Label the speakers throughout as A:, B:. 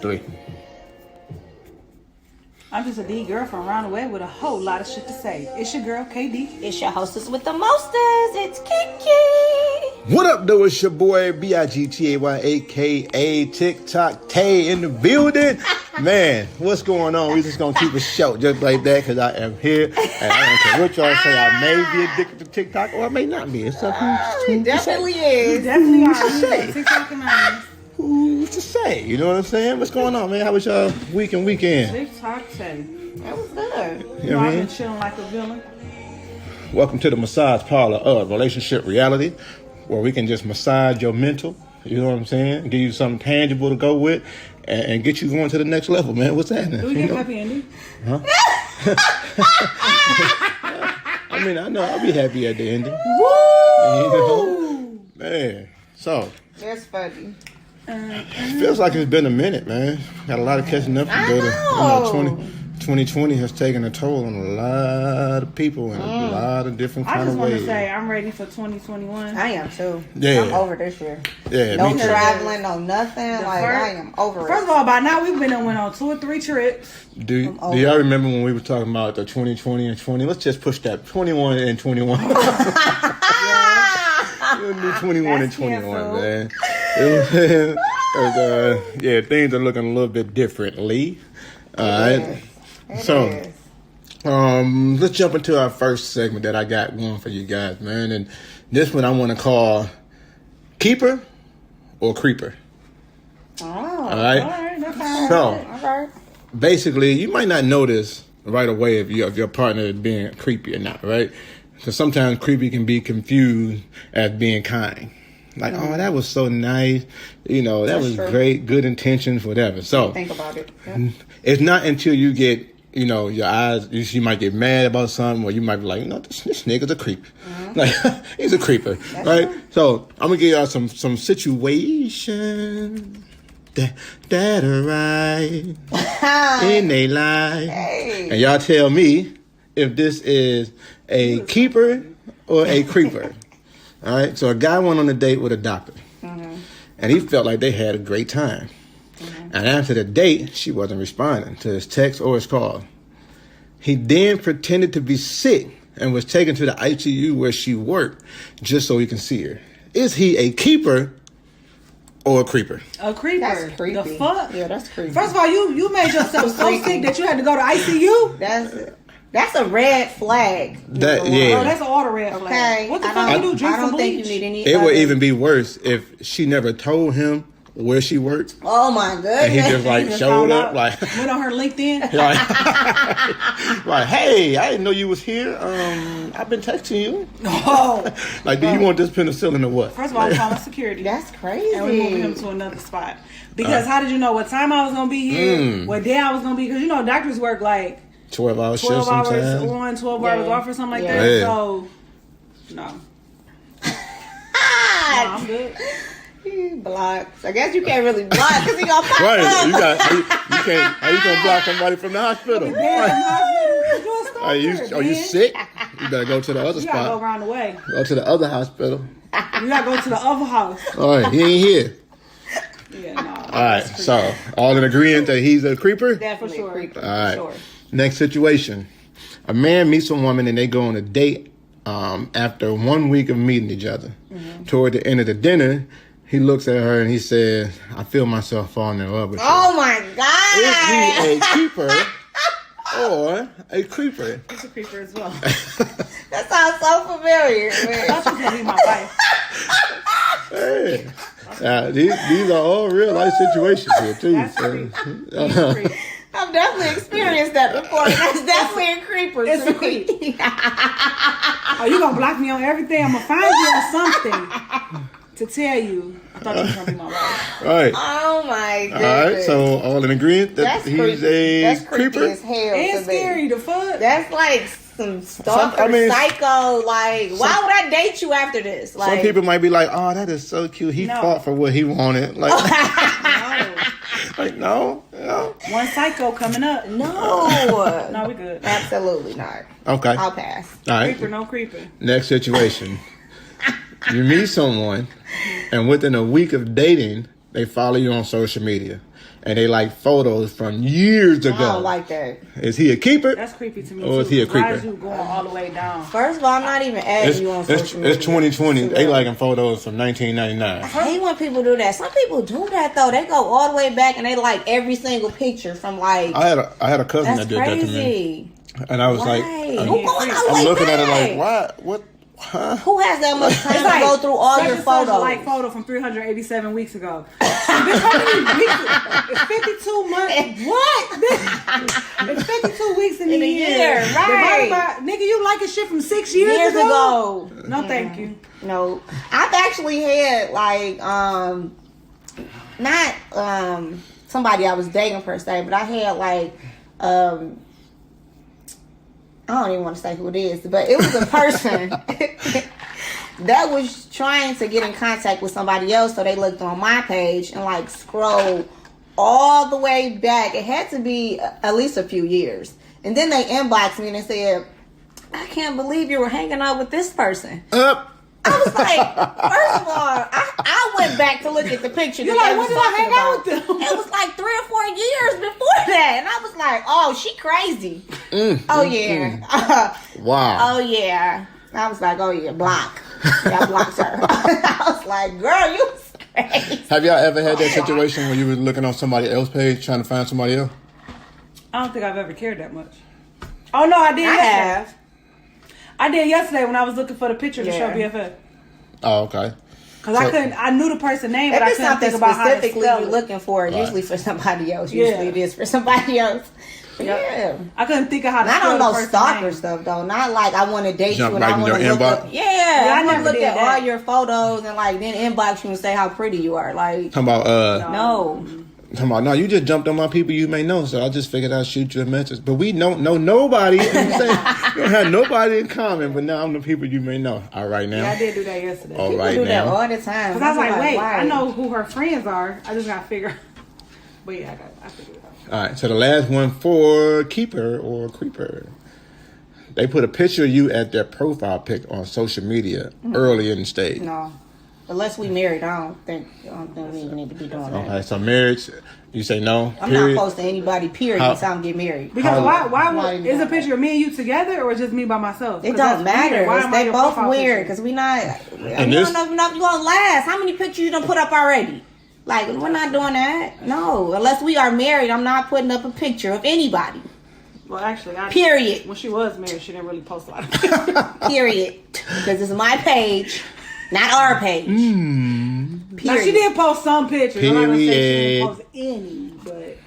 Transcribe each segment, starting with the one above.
A: 3.
B: I'm just a D girl from around the way with a whole lot of shit to say. It's your girl, KD.
C: It's your hostess with the mostest. It's Kiki.
A: What up, though? It's your boy, BIGTAY, a.k.a. TikTok Tay in the building. Man, what's going on? We just going to keep it short just like that because I am here. And I don't care what y'all say. I may be addicted to TikTok or I may not be. It's up
C: He definitely is.
B: You definitely are.
A: say?
B: TikTok and mine.
A: Who's to say? You know what I'm saying? What's going on, man? How was y'all week and weekend?
B: TikTok say.
C: That was good.
A: You know what I
B: I've
A: mean?
B: been chilling like a villain.
A: Welcome to the massage parlor of relationship reality, where we can just massage your mental, you know what I'm saying? Give you something tangible to go with and get you going to the next level, man. What's happening?
B: Do we get happy ending?
A: Huh? I mean, I know I'll be happy at the ending.
C: Woo!
A: You know? Man. So,
C: That's funny.
A: feels like it's been a minute, man. Got a lot of catching up to do. You know, 2020 has taken a toll on a lot of people in a lot of different
B: I
A: kind
B: just
A: of
B: want
A: ways.
B: to say I'm ready for 2021.
C: I am too.
A: Yeah.
C: I'm over this year.
A: Yeah,
C: No
A: me too.
C: traveling, no nothing. I am over
B: First
C: it.
B: of all, by now we've been on 2 or 3 trips.
A: Do y'all remember when we were talking about the 2020 and 20? Let's just push that 21 and 21. We'll do 21 and 21, man. Yeah, things are looking a little bit differently. All right. So, let's jump into our first segment that I got one for you guys, man. And this one I want to call Keeper or Creeper.
C: Oh,
A: All right.
B: All right, that's fine.
A: So,
C: all right.
A: basically, you might not notice right away if your partner is being creepy or not, right? Because sometimes creepy can be confused as being kind. Like, oh, that was so nice. You know, that was
C: true.
A: great, good intentions, whatever. So,
C: Think about it. Yeah.
A: it's not until you get, you know, your eyes, you might get mad about something, or you might be like, you know, this nigga's a creep. Like, he's a creeper, right?
C: true.
A: So, I'm going to give y'all some situations that arise in their life.
C: Hey.
A: And y'all tell me if this is a keeper or a creeper. All right? So, a guy went on a date with a doctor. And he felt like they had a great time. And after the date, she wasn't responding to his text or his call. He then pretended to be sick and was taken to the ICU where she worked just so he can see her. Is he a keeper or a creeper?
B: A creeper.
C: That's creepy.
B: The fuck?
C: Yeah, that's creepy.
B: First of all, you made yourself so
C: Creepy.
B: sick that you had to go to ICU?
C: That's a red flag.
A: That-
C: number
A: yeah.
B: Oh, that's an auto red flag.
C: Okay.
B: What the
C: I
B: fuck
C: don't-
B: you do? Drink
C: I don't
B: some
C: think
B: bleach?
C: you need any.
A: It would
C: other-
A: even be worse if she never told him where she worked.
C: Oh my goodness.
A: And he just like
B: Just
A: showed
B: found
A: up
B: out.
A: like,
B: Went on her LinkedIn.
A: like, hey, I didn't know you was here. I've been texting you.
B: Oh.
A: Like, do you want this penicillin or what?
B: First of all, I'm calling security.
C: That's crazy.
B: And we're moving him to another spot. Because how did you know what time I was going to be here? What day I was going to be? Because, you know, doctors work like
A: 12-hour
B: 12
A: shifts
B: hours
A: sometimes.
B: on, 12 hours
C: Yeah.
B: off or something like
C: Yeah.
B: that.
A: Yeah.
B: So, no. I'm good.
C: He blocks. I guess you can't really block because he gonna pop
A: Right,
C: up.
A: you can't. How you gonna block somebody from the hospital? Right. Are you sick? You better go to the other
B: You gotta go
A: spot.
B: around the way.
A: Go to the other hospital.
B: You gotta go to the other house.
A: All right, he ain't here.
B: Yeah, no.
A: All right, so all in agreement that he's a creeper.
C: Definitely
B: For sure.
C: creepy.
A: All right.
C: For sure.
A: Next situation: a man meets a woman and they go on a date. After 1 week of meeting each other, toward the end of the dinner, he looks at her and he says, "I feel myself falling in love with you."
C: Oh my god.
A: Is he a keeper or a creeper?
B: He's a creeper as well.
C: That sounds so familiar.
B: I
C: Man.
B: thought you was gonna be my wife.
A: Hey, these are all real life situations here too.
B: That's
A: So,
B: creepy. He's a creep.
C: I've definitely experienced that before. That's definitely a creeper.
B: It's
C: to
B: a
C: me.
B: creep. Oh, you gonna block me on everything? I'm gonna find you on something to tell you. I thought you was gonna be my wife.
A: right.
C: Oh my goodness.
A: All right. So all in agreement that
C: That's
A: he's
C: creepy.
A: a
C: That's creepy
A: creeper.
C: as hell.
B: And
C: to me.
B: scary, the fuck.
C: That's like some stalker,
A: I mean,
C: psycho. Like, why would I date you after this? Like,
A: Some people might be like, "Oh, that is so cute. He
B: No.
A: fought for what he wanted." Like,
B: No.
A: like no.
B: One psycho coming up.
C: no,
B: No, we good.
C: absolutely not.
A: Okay.
C: I'll pass.
A: All right.
B: Creeper, no creeper.
A: Next situation. You meet someone, and within a week of dating, They follow you on social media. And they like photos from years ago.
C: I don't like that.
A: Is he a keeper?
B: That's creepy to me.
A: Or is he a creeper?
B: Why is you going all the way down?
C: First of all, I'm not even adding you on social media.
A: It's 2020. They liking photos from 1999.
C: I hate when people do that. Some people do that though. They go all the way back and they like every single picture from like.
A: I had a cousin
C: that's
A: that did
C: crazy.
A: that to me. And I was
C: Why?
A: like,
C: I'm
A: looking at it like, why? What? Huh?
C: Who has that much time to go through all your photos?
B: Like photo from 387 weeks ago. Bitch, how many weeks? It's 52 months. What? It's 52 weeks in a year.
C: Right.
B: Nigga, you liking shit from 6 years ago? No, thank you.
C: No. I've actually had like not somebody I was dating per se, but I had like I don't even want to say who it is, but it was a person that was trying to get in contact with somebody else. So they looked on my page and like scrolled all the way back. It had to be at least a few years. And then they inboxed me and they said, I can't believe you were hanging out with this person. I was like, first of all, I went back to look at the picture.
B: You're like, when did I hang out with them?
C: It was like 3 or 4 years before that. And I was like, oh, she crazy. Oh, yeah.
A: Wow.
C: Oh, yeah. I was like, oh, yeah, block. Yeah, I blocked her. I was like, girl, you was crazy.
A: Have y'all ever had that situation where you were looking on somebody else's page trying to find somebody else?
B: I don't think I've ever cared that much. Oh, no, I did.
C: I have.
B: I did yesterday when I was looking for the picture to show BFF.
A: Oh, okay.
B: Because I knew the person's name, but I couldn't think about how to
C: specifically
B: spell
C: you're
B: it.
C: looking for, usually for somebody else. Usually it is for somebody else. Yeah.
B: I couldn't think of how to
C: Not
B: spell
C: on
B: the
C: no
B: person's
C: stalker
B: name.
C: stuff though. Not like I want to date
A: Jump
C: you and
A: right
C: I
A: in
C: want to
A: your
C: look
A: inbox?
C: up. Yeah,
B: I
C: I want
B: never
C: to look
B: did
C: at
B: that.
C: all your photos and like then inbox you and say how pretty you are. Like
A: Talking about
C: no.
A: Talking about, no, you just jumped on my people you may know, so I just figured I'd shoot you a message. But we don't know nobody. You know what I'm saying? We don't have nobody in common, but now I'm the people you may know. All right now.
B: Yeah, I did do that yesterday.
A: All
C: People
A: right
C: do that
A: now.
C: all the time.
B: Because I was like, wait,
C: why?
B: I know who her friends are. I just got to figure. But yeah, I figured it out.
A: All right, so the last one for keeper or creeper. They put a picture of you at their profile pic on social media early in the stage.
C: No. Unless we married, I don't think we even need to be doing that.
A: Okay, so marriage, you say no.
C: I'm
A: period.
C: not posting anybody, period, until I'm get married.
B: Because why
C: Not
B: would,
C: even
B: is a
C: doing
B: picture of me and you together or just me by myself?
C: It
B: 'Cause
C: don't
B: that's weird.
C: matter.
B: Why am I
C: They
B: your
C: both
B: profile
C: weird
B: picture?
C: because we not.
A: And
C: You
A: this-
C: don't know if you gonna last. How many pictures you done put up already? Like we're not doing that. No, unless we are married, I'm not putting up a picture of anybody.
B: Well, actually,
C: Period.
B: when she was married, she didn't really post a lot of pictures.
C: Period. Because it's my page, not our page.
B: Now, she did post some pictures. I'm not going to say she didn't post any, but it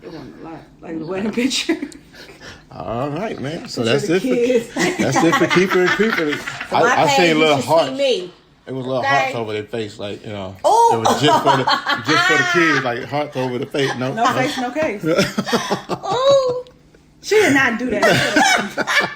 B: wasn't a lot. Like the wedding picture.
A: All right, man. So
B: Picture
A: that's
B: the
A: it.
B: kids.
A: That's it for keeper and creeper.
C: My
A: I
C: page,
A: seen
C: you
A: little
C: should see
A: hearts.
C: me.
A: It was little
C: Okay.
A: hearts over their face, like it
C: Ooh.
A: was just for the kids, like hearts over the face. No,
B: No face, no case.
C: Ooh.
B: She did not do that.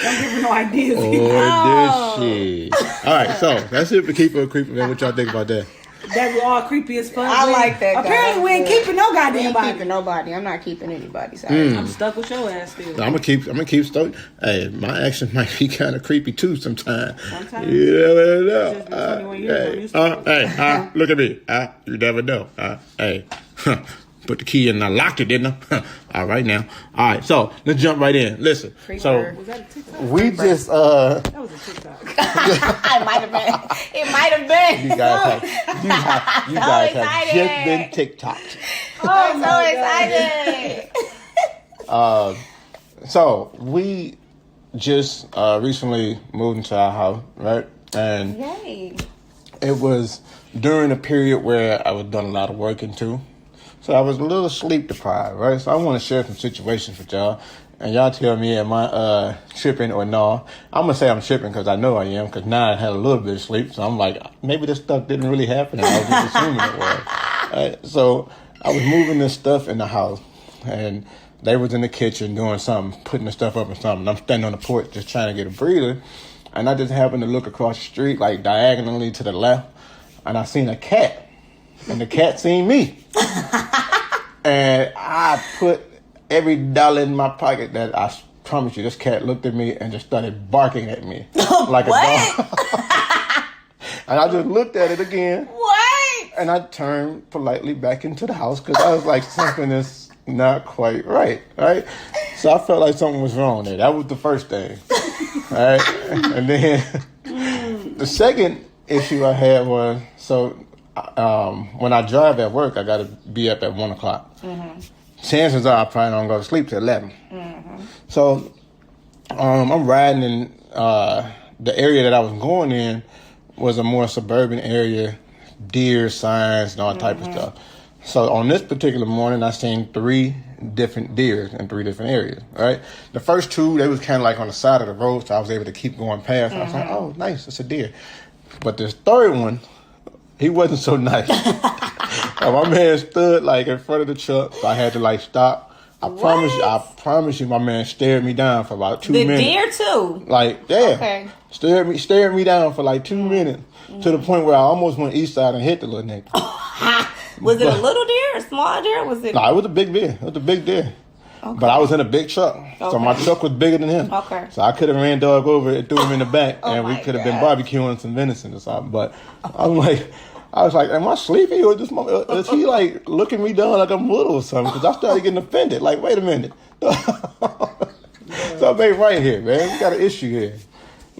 B: Don't give her no ideas.
A: Or did she? All right, so that's it for keeper and creeper, man. What y'all think about that?
B: That we all creepy as fuck.
C: I like that.
B: Apparently, we ain't keeping no
C: We
B: goddamn
C: ain't
B: body.
C: keeping nobody. I'm not keeping anybody. Sorry.
B: I'm stuck with your ass still.
A: I'm gonna keep story. Hey, my action might be kind of creepy too sometimes.
B: Sometimes.
A: You never know.
B: Just been 21 years, I'm used to
A: Hey, look at me. You never know. Hey, put the key in. I locked it, didn't I? All right now. All right, so let's jump right in. Listen. So
B: Was that a TikTok?
A: we just
B: That was a TikTok.
C: It might have been. It might have been.
A: you guys have
C: excited.
A: just been TikToked.
C: I'm so excited.
A: So we just recently moved into our house, right? And
C: Yay.
A: it was during a period where I was doing a lot of working too. So I was a little sleep deprived, right? So I want to share some situations with y'all. And y'all tell me, am I tripping or no? I'm going to say I'm tripping because I know I am, because now I had a little bit of sleep. So I'm like, maybe this stuff didn't really happen. And I was just assuming it was. Right? So I was moving this stuff in the house. And they was in the kitchen doing something, putting the stuff up or something. I'm standing on the porch just trying to get a breather. And I just happened to look across the street, like diagonally to the left. And I seen a cat. And the cat seen me. And I put every dollar in my pocket that I promise you, this cat looked at me and just started barking at me like a dog. And I just looked at it again.
C: What?
A: And I turned politely back into the house because I was like, something is not quite right. So I felt like something was wrong there. That was the first thing. All right. And then the second issue I had was, when I drive at work, I got to be up at 1 o'clock. Chances are I probably don't go to sleep till 11. So I'm riding in the area that I was going in was a more suburban area, deer signs and all type of stuff. So on this particular morning, I seen 3 different deer in 3 different areas. Right, the first 2 they was kind of like on the side of the road, so I was able to keep going past. I was like, oh, nice, it's a deer. But this third one, he wasn't so nice. My man stood like in front of the truck, so I had to like stop. I promise you, my man stared me down for about 2 minutes.
C: The deer too?
A: Like, yeah. Okay. Stared me down for like 2 minutes to the point where I almost went east side and hit the little nigga.
C: Was it a little deer, a small deer?
A: No, it was a big deer. It was a big deer. Okay. But I was in a big truck, so my truck was bigger than him. Okay. So I could have ran dog over and threw him in the back, and we could have been barbecuing some venison or something. But I was like, am I sleepy or is he like looking me down like I'm little or something? Because I started getting offended. Like, wait a minute. Something ain't right here, man. We got an issue here.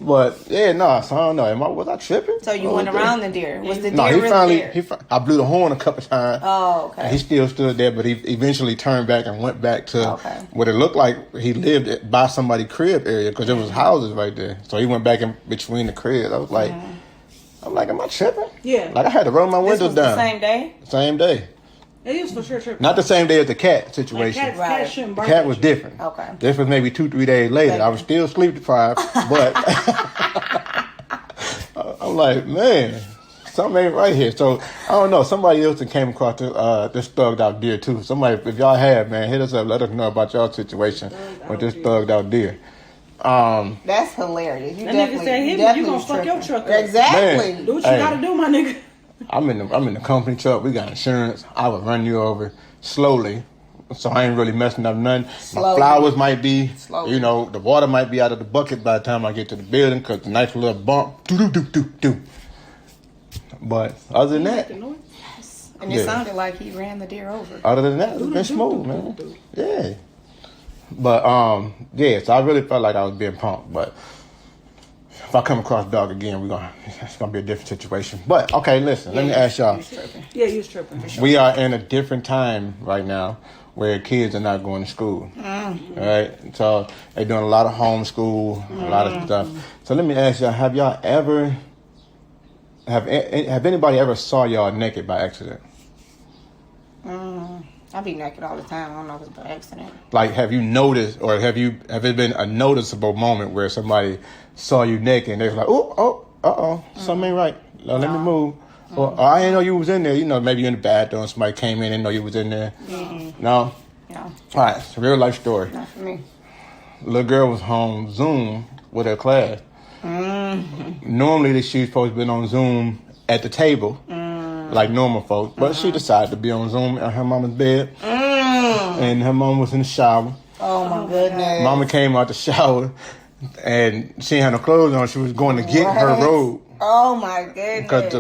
A: But yeah, no, so I don't know. Was I tripping?
C: So you went around the deer? Was the deer there?
A: I blew the horn a couple times.
C: Oh, okay.
A: And he still stood there, but he eventually turned back and went back to what it looked like he lived by somebody's crib area because there was houses right there. So he went back in between the cribs. I was like, I'm like, am I tripping?
B: Yeah.
A: Like I had to roll my windows down.
C: The same day?
A: Same day.
B: It was for sure tripping.
A: Not the same day as the cat situation.
B: Like
A: the cat was different. Okay. This was maybe 2-3 days later. I was still sleep deprived, but I'm like, man, something ain't right here. So I don't know. Somebody else that came across this thugged out deer too. Somebody, if y'all have, man, hit us up. Let us know about y'all situation with this thugged out deer.
C: That's hilarious. You definitely
B: gonna fuck your truck up.
C: Exactly.
B: Man, do what you gotta do, my nigga.
A: I'm in the company truck. We got insurance. I would run you over slowly, so I ain't really messing up nothing. Slowly. My flowers might be, the water might be out of the bucket by the time I get to the building because the nice little bump. Do. But other than that,
C: yes. And it sounded like he ran the deer over.
A: Other than that, it's been smooth, man. Yeah. But so I really felt like I was being punked, but. If I come across dog again, it's gonna be a different situation. But okay, listen, let me ask y'all.
B: Yeah, you was tripping. Sure.
A: We are in a different time right now where kids are not going to school. Right? So they're doing a lot of homeschool, a lot of stuff. So let me ask y'all, have anybody ever saw y'all naked by accident?
C: I be naked all the time. I don't know if it's by accident.
A: Like, have you noticed, or have it been a noticeable moment where somebody saw you naked and they was like, something ain't right. Let me move. Or I didn't know you was in there. Maybe you're in the bathroom, somebody came in and didn't know you was in there. No? No. All right, it's a real life story.
C: Not for me.
A: Little girl was on Zoom with her class. Normally, she's supposed to be on Zoom at the table. Like normal folks, but she decided to be on Zoom at her mama's bed, and her mom was in the shower.
C: Oh my goodness!
A: Mama came out the shower, and she had no clothes on. She was going to get her robe.
C: Oh my goodness!
A: Because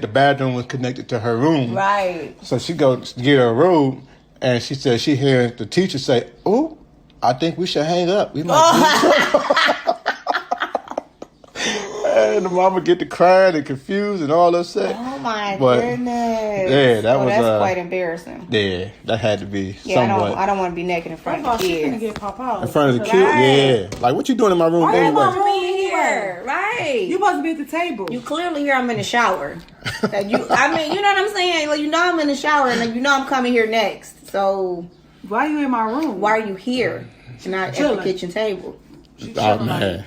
A: the bathroom was connected to her room.
C: Right.
A: So she goes to get her robe, and she said she heard the teacher say, "Oh, I think we should hang up. We might." And the mama get to crying and confused and all upset.
C: Oh my goodness!
A: Yeah, that's
C: quite embarrassing.
A: Yeah, that had to be somewhat.
C: I don't want to be naked in front of the kids.
B: She's gonna get pop out.
A: In front of the kids, yeah. Like, what you doing in my room anyway?
C: Why you be here? Right.
B: You supposed to be at the table.
C: You clearly hear I'm in the shower. You know what I'm saying? Like, I'm in the shower and I'm coming here next. So
B: why are you in my room?
C: Why are you here? Not at the kitchen table.
A: Oh man.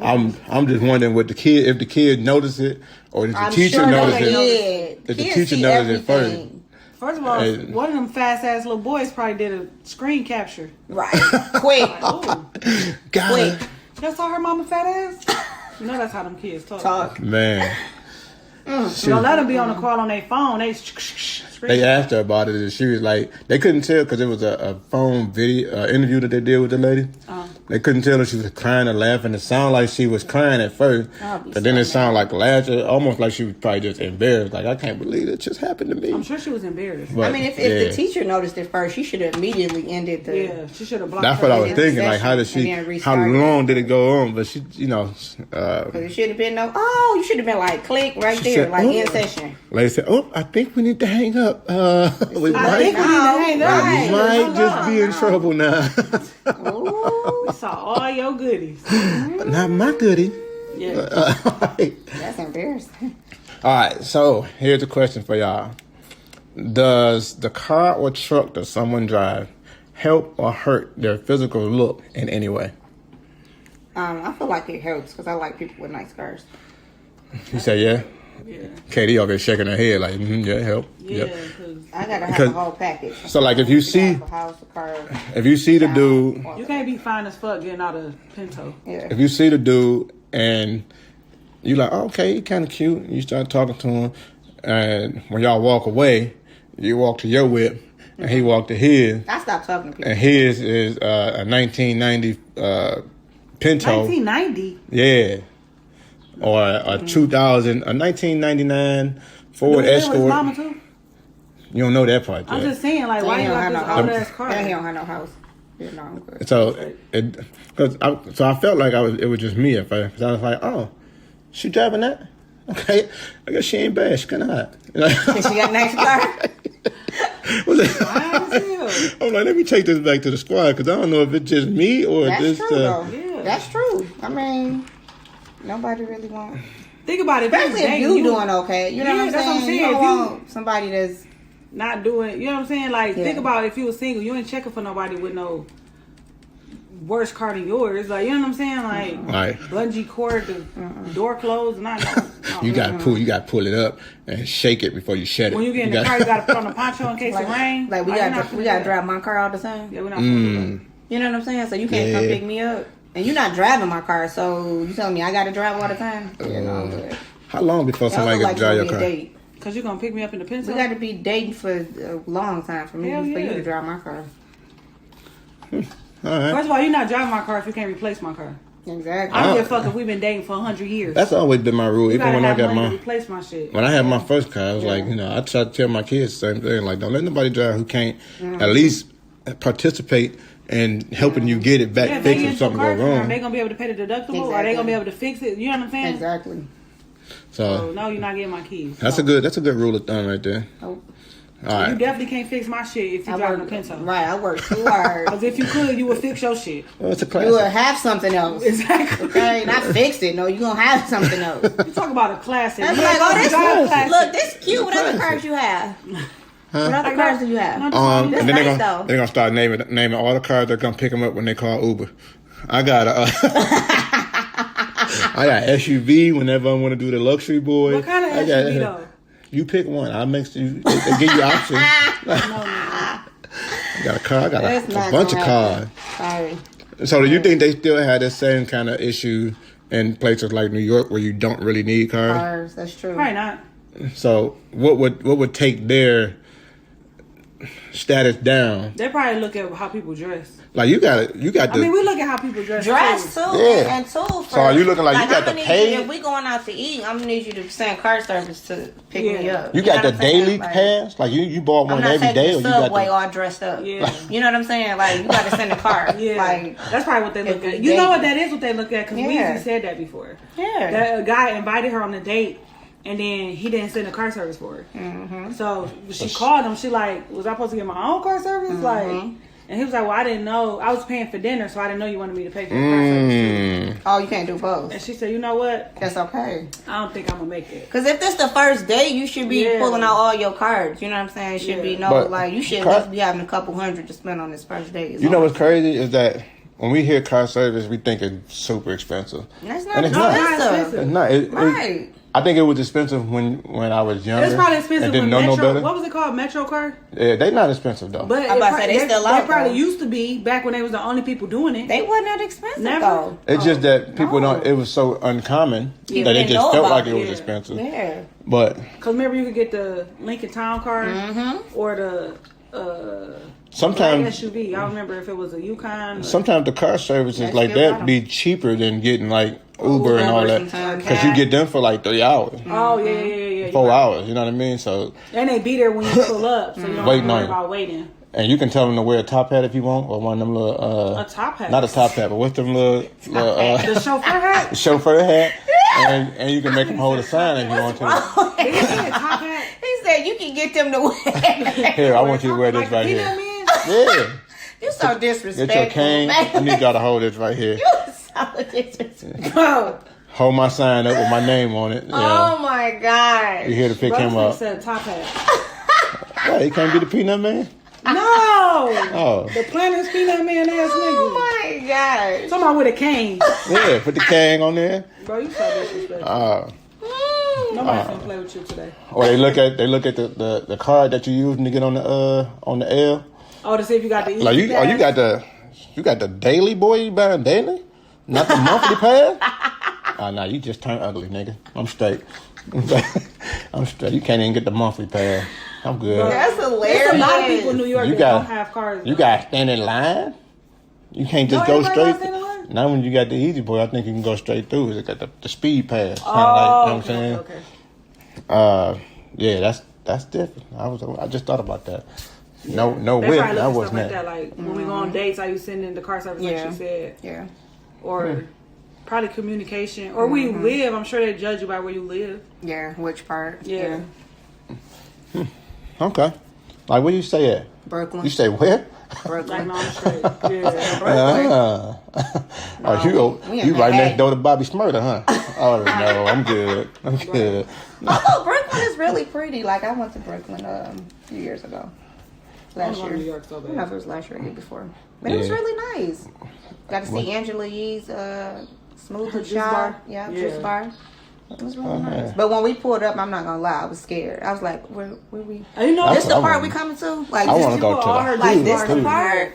A: I'm just wondering if the kid noticed it or did the teacher notice it? Did the teacher notice it first?
B: First of all, one of them fast ass little boys probably did a screen capture.
C: Right. Quick.
A: Quick.
B: Y'all saw her mama fat ass? You know that's how them kids talk.
A: Man.
B: Don't let them be on the call on their phone.
A: They asked her about it and she was like, they couldn't tell because it was a phone video interview that they did with the lady. They couldn't tell if she was crying or laughing. It sounded like she was crying at first, but then it sounded like laughter, almost like she was probably just embarrassed. Like, I can't believe it just happened to me.
B: I'm sure she was embarrassed.
A: But,
C: I mean, if the teacher noticed it first, she should have immediately ended the.
B: Yeah, she should have blocked.
A: That's what I was thinking. Like, how did she? How long did it go on? But she, you know,
C: Because it should have been you should have been like click right there,
A: said,
C: like in session.
A: Lady said, "Oh, I think we need to hang up. We
B: I think we need to hang up.
A: we might just be in trouble now."
B: We saw all your goodies.
A: Not my goodie.
B: Yeah.
C: That's embarrassing.
A: All right, so here's a question for y'all. Does the car or truck that someone drives help or hurt their physical look in any way?
C: I feel like it helps because I like people with nice cars.
A: You say yeah?
B: Yeah.
A: Katie over there shaking her head like, yeah, it help.
B: Yeah.
A: Yep.
C: I gotta have a whole package.
A: So like if you see
C: a house, a car,
A: the dude,
B: You can't be fine as fuck getting out of Pinto.
C: yeah.
A: if you see the dude and you like, oh, okay, he kind of cute, you start talking to him, and when y'all walk away, you walk to your whip, and he walked to his,
C: I stopped talking to people.
A: and his is a 1990 Pinto.
B: 1990.
A: Yeah. Or a 2000, a 1999 Ford
B: Do you live with his
A: Escort.
B: mama too?
A: You don't know that part yet.
B: I'm just saying, like, why
C: He
B: you
C: don't
B: got
C: have
B: this
C: no
B: old
C: house.
B: ass car?
C: Yeah, he don't have no house. Yeah, no, I'm good.
A: So I felt like it was just me at first. 'Cause I was like, oh, she driving that? Okay, I guess she ain't bad. She kind of hot.
C: She got a nice car.
A: I'm like, let me take this back to the squad because I don't know if it's just me or
C: That's
A: just.
C: true, though.
B: Yeah.
C: That's true. I mean, nobody really wants.
B: Think about it.
C: Especially if you doing okay. You know what I'm
B: that's
C: saying?
B: what I'm saying.
C: You
B: If
C: don't
B: you
C: want somebody that's.
B: not doing, you know what I'm saying? Like,
C: Yeah.
B: think about if you was single, you ain't checking for nobody with no worse car than yours. Like, you know what I'm saying? Like,
A: Right.
B: bungee cord, the door closed, and I know.
A: You gotta pull it up and shake it before you shed it.
B: When you get in the car, you gotta put on the poncho in case it rains.
C: Like we gotta drive my car all the time.
B: Yeah, we're not gonna do that.
C: You know what I'm saying? So you can't come pick me up, and you're not driving my car. So you tell me I gotta drive all the time? Yeah, no, I'm good.
A: How long before somebody gets to drive your car?
C: Date.
B: Cause you're gonna pick me up in the pencil.
C: We got to be dating for a long time for me
B: Hell
C: for you
B: yeah.
C: to drive my car.
A: All right.
B: First of all, you're not driving my car if you can't replace my car.
C: Exactly.
B: I don't give a fuck if we've been dating for 100 years.
A: That's always been my rule.
B: you
A: Even
B: gotta
A: when I
B: have
A: got
B: money to
A: my
B: replace my shit.
A: when I had my first car, I was like, you know, I try to tell my kids the same thing. Like, don't let nobody drive who can't at least participate in helping you get it back
B: Yeah, if
A: fixed
B: they
A: if
B: get
A: something
B: into a
A: go
B: car accident,
A: wrong.
B: are they gonna be able to pay the deductible? Or are they gonna be able to fix it? You know what I'm saying?
C: Exactly.
B: So
A: So
B: no, you're not getting my keys.
A: that's
B: So,
A: a good rule of thumb right there.
C: Oh,
A: All right.
B: You definitely can't fix my shit if you
C: I
B: drive a
C: work
B: Pinto.
C: right. I work too hard.
B: Because if you could, you would fix your shit.
A: Well, it's a
C: You will
A: classic.
C: have something else.
B: Exactly.
C: Okay, not fix it. No, you gonna have something else.
B: You talk about a classic.
C: That's
B: You
C: like, oh,
B: drive a
C: this
B: classic.
C: look, this cute. What other cars you have? What other cars do you have?
B: Not
A: And then
C: nice, though.
A: they're gonna start naming all the cars that gonna pick them up when they call Uber. I got I got SUV whenever I want to do the luxury boy.
B: What kind of SUV though?
A: You pick one. I'll make sure they give you options. I got a car. I got
C: That's
A: a
C: not
A: bunch of
C: gonna
A: cars.
C: happen. Sorry.
A: So do you think they still have that same kind of issue in places like New York where you don't really need cars?
C: Cars. That's true.
B: Probably not.
A: So what would take their status down?
B: They probably look at how people dress.
A: Like you got
B: I mean,
A: the.
B: we look at how people dress.
C: Dress
B: too.
C: too,
A: Yeah.
C: and too. For,
A: So are you looking like you got
C: I'm
A: the
C: gonna need
A: pay-
C: you, if we going out to eat, I'm gonna need you to send car service to pick me
B: Yeah.
C: up.
A: You got
C: know
A: the
C: what I'm saying?
A: daily
C: Like,
A: pass? Like you bought
C: I'm
A: one
C: not
A: every
C: taking
A: day,
C: the
A: or you got
C: subway
A: the?
C: all dressed up.
B: Yeah.
C: You know what I'm saying? Like you got to send a car.
B: Yeah,
C: Like
B: that's probably what they look
C: if
B: at.
C: we
B: You know
C: date-
B: what that is? What they look at? Because
C: Yeah.
B: Weezy said that before.
C: yeah.
B: That a guy invited her on a date, and then he didn't send a car service for her.
C: Mm-hmm.
B: So she called him. She like, was I supposed to get my own car service?
C: Mm-hmm.
B: Like, and he was like, well, I didn't know. I was paying for dinner, so I didn't know you wanted me to pay for your car service.
C: Oh, you can't do both.
B: And she said, you know what?
C: That's okay.
B: I don't think I'm gonna make it.
C: Because if this the first date, you should be
B: Yeah.
C: pulling out all your cards. You know what I'm saying? It should be no,
A: But
C: like, you should
A: car-
C: at least be having a couple hundred to spend on this first date.
A: You know what's crazy is that when we hear car service, we think it's super expensive.
C: That's not
A: And it's
C: expensive.
A: It's not.
C: Right.
A: I think it was expensive when I was younger.
B: It's probably expensive
A: and
B: when
A: didn't know
B: Metro.
A: no better.
B: What was it called? Metro car.
A: Yeah, they not expensive though.
B: But
C: I'm about to say, they still out,
B: They probably
C: though.
B: used to be back when they was the only people doing it.
C: They wasn't that expensive,
B: Never?
C: though.
A: It's just that people
C: no.
A: don't. It was so uncommon
C: Yeah,
A: that
C: they
A: it just
C: know
A: felt
C: about
A: like it
B: it.
A: was
B: Yeah.
A: expensive.
C: Yeah.
A: But
B: Cause remember you could get the Lincoln Town car
C: Mm-hmm.
B: or the
A: Sometimes
B: SUV. I don't remember if it was a Yukon.
A: Sometimes the car services like that be cheaper than getting like Uber and all that, because you get them for like 3 hours.
B: Oh yeah.
A: 4 hours. You know what I mean? So
B: and they be there when you pull up, so you don't have to worry about waiting.
A: And you can tell them to wear a top hat if you want, or one of them little
B: a top hat.
A: Not a top hat, but what's them little
B: the chauffeur hat.
A: The chauffeur hat, and you can make them hold a sign if you want to.
B: Did he say a top hat?
C: He said you can get them to wear.
A: Here, I want you to wear this right here. Yeah.
C: You so disrespectful.
A: Get your cane. I need y'all to hold this right here.
C: You so disrespectful.
A: Hold my sign up with my name on it.
C: Oh my God.
A: You're here to pick him up.
B: Said top hat.
A: Yeah, he can't be the peanut man.
B: No.
A: Oh.
B: The Planet's peanut man ass nigga.
C: Oh my God.
B: Somebody with a cane.
A: Yeah, put the cane on there.
B: Bro, you so disrespectful. Nobody's gonna play with you today.
A: Or they look at the card that you using to get on the L.
B: Oh, to see if you got the easy
A: like you
B: pass?
A: you got the daily boy, you buying daily? Not the monthly pass? Oh no, you just turned ugly, nigga. I'm straight. I'm straight. You can't even get the monthly pass. I'm good.
C: That's hilarious.
B: There's a lot of people in New York that don't have cars.
A: You got to stand in line. You can't just go straight. Now when you got the easy boy, I think you can go straight through. It got the speed pass.
B: Oh,
A: like, you know what I'm saying?
B: Okay.
A: Yeah, that's different. I just thought about that. No whip. That wasn't
B: like that. Like when we go on dates, are you sending in the car service like she said?
C: Yeah.
B: Or probably communication. Or where you live. I'm sure they judge you by where you live.
C: Yeah, which part?
B: Yeah.
A: Okay. Like where you stay at?
C: Brooklyn.
A: You stay where?
C: Brooklyn.
B: Like no, I'm straight. Yeah.
A: You right next door to Bobby Smurda, huh? Oh no, I'm good. I'm good.
C: Although Brooklyn is really pretty. Like I went to Brooklyn a few years ago. Last year.
B: New York so bad.
C: I don't know if it was last year or the year before. But it was really nice. Got to see Angela Yee's smooth and shy. Yeah, juice bar. It was really nice. But when we pulled up, I'm not gonna lie, I was scared. I was like, where we?
B: You know,
C: this the part we coming to? Like,
A: I want to go to the
C: like this the
A: too.
C: part.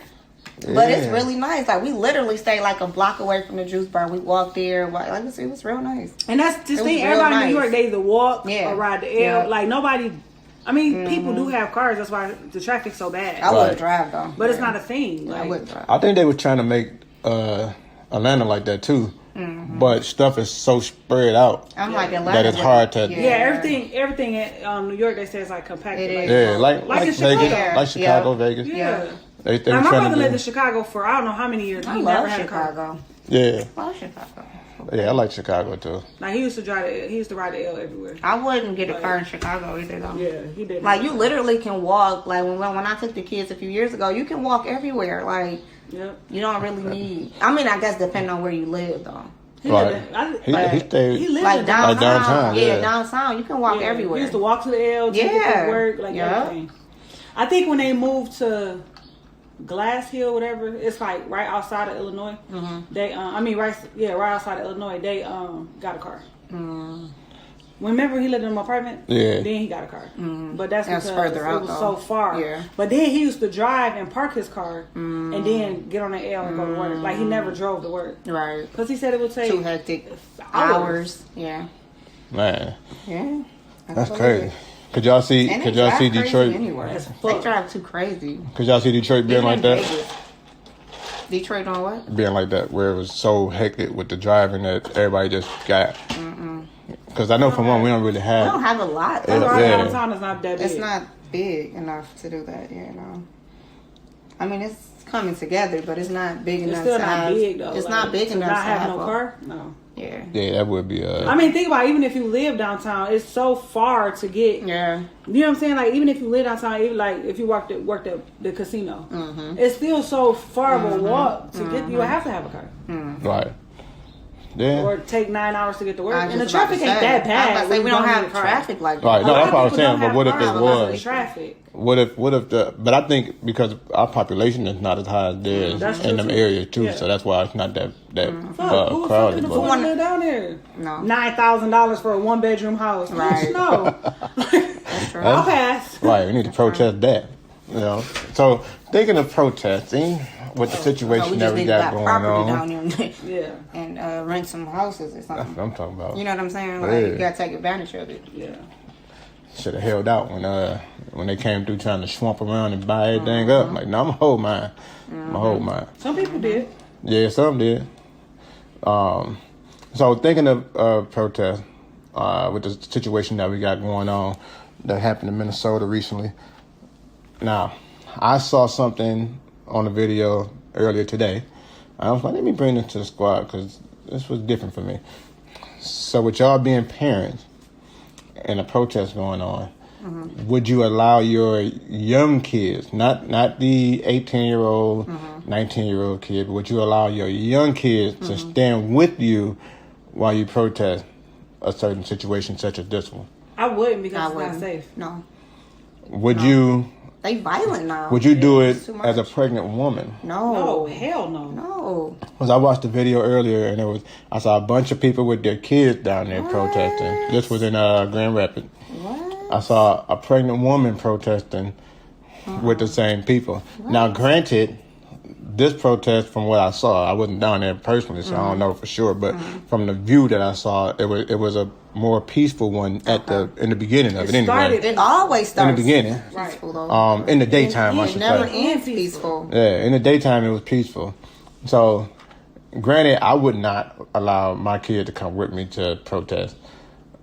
C: But it's really nice. Like we literally stayed like a block away from the juice bar. We walked there. Like it was real nice.
B: And that's the thing. Everybody in New York, they either walk or ride the L.
C: Yeah.
B: Like nobody. I mean, people do have cars. That's why the traffic's so bad.
C: I wouldn't drive though.
B: But it's not a thing. Like,
C: I wouldn't drive.
A: I think they were trying to make Atlanta like that too. But stuff is so spread out that it's hard to.
B: Yeah, everything in New York they say is like compacted.
A: Like Vegas, like Chicago, Vegas.
B: Yeah.
A: They
B: my brother lived in Chicago for I don't know how many years.
C: I
B: He
C: love
B: never had
C: Chicago.
B: a car.
A: Yeah.
C: I love Chicago.
A: Yeah, I like Chicago too.
B: Like he used to ride the L everywhere.
C: I wouldn't get a car in Chicago either though.
B: Yeah, he did.
C: Like you literally can walk. Like when I took the kids a few years ago, you can walk everywhere. Like you don't really need. I mean, I guess depending on where you live though.
B: He lived
C: like downtown.
B: Yeah,
C: downtown. You can walk everywhere.
B: He used to walk to the L, to work, like everything. I think when they moved to Glass Hill, whatever, it's like right outside of Illinois. They, right outside of Illinois, they got a car. Remember he lived in an apartment?
A: Yeah.
B: Then he got a car. But that's because
C: further out,
B: it was so far.
C: Yeah.
B: But then he used to drive and park his car and then get on the L and go to work. Like he never drove to work.
C: Right.
B: Because he said it would take
C: too hectic hours. Yeah.
A: Man.
C: Yeah.
A: That's crazy. Could y'all see Detroit?
C: They drive too crazy.
A: Could y'all see Detroit being like that?
C: Detroit on what?
A: Being like that, where it was so hectic with the driving that everybody just got. Because I know from one, we don't really have.
C: We don't have a lot.
B: Downtown is not that big.
C: It's not big enough to do that. You know. I mean, it's coming together, but it's not big enough.
B: It's still not big though.
C: It's not big enough to
B: have no car. No.
C: Yeah.
A: Yeah, that would be.
B: I mean, think about it, even if you live downtown, it's so far to get.
C: Yeah.
B: You know what I'm saying? Like even if you live downtown, even like if you worked at the casino, it's still so far of a walk to get. You would have to have a car.
A: Right. Yeah.
B: Or take 9 hours to get to work, and the traffic ain't that bad.
C: I was we don't have traffic like that.
A: Right. No, that's what I was saying. But what if it was
B: traffic?
A: What if but I think because our population is not as high as theirs in them areas too, so that's why it's not that crowded.
B: Who want to live down there?
C: No.
B: $9,000 for a 1-bedroom house.
C: Right.
B: No.
C: That's true.
B: I'll pass.
A: Right. We need to protest that. You know. So thinking of protesting with the situation that we got going on.
C: Down there and rent some houses or something.
A: That's what I'm talking about.
C: You know what I'm saying? Like you gotta take advantage of it.
B: Yeah.
A: Should have held out when they came through trying to swamp around and buy everything up. Like, no, I'm gonna hold mine. I'm gonna hold mine.
B: Some people did.
A: Yeah, some did. So thinking of protests with the situation that we got going on that happened in Minnesota recently. Now, I saw something on the video earlier today. I was like, let me bring this to the squad because this was different for me. So with y'all being parents and a protest going on, would you allow your young kids, not the 18-year-old, 19-year-old kid, but would you allow your young kids to stand with you while you protest a certain situation such as this one?
B: I wouldn't because it's not safe.
C: No.
A: Would you...
C: They violent now.
A: Would you do it as a pregnant woman?
B: No, hell no.
C: No.
A: Because I watched the video earlier, and I saw a bunch of people with their kids down there protesting. This was in Grand Rapids.
C: What?
A: I saw a pregnant woman protesting with the same people. What? Now, granted, this protest, from what I saw, I wasn't down there personally, so I don't know for sure. But from the view that I saw, it was a more peaceful one in the beginning of it. Anyway,
C: it always starts
A: in the beginning,
C: peaceful though.
A: In the daytime, I should say.
C: It never ends peaceful.
A: Yeah, in the daytime it was peaceful. So, granted, I would not allow my kid to come with me to protest.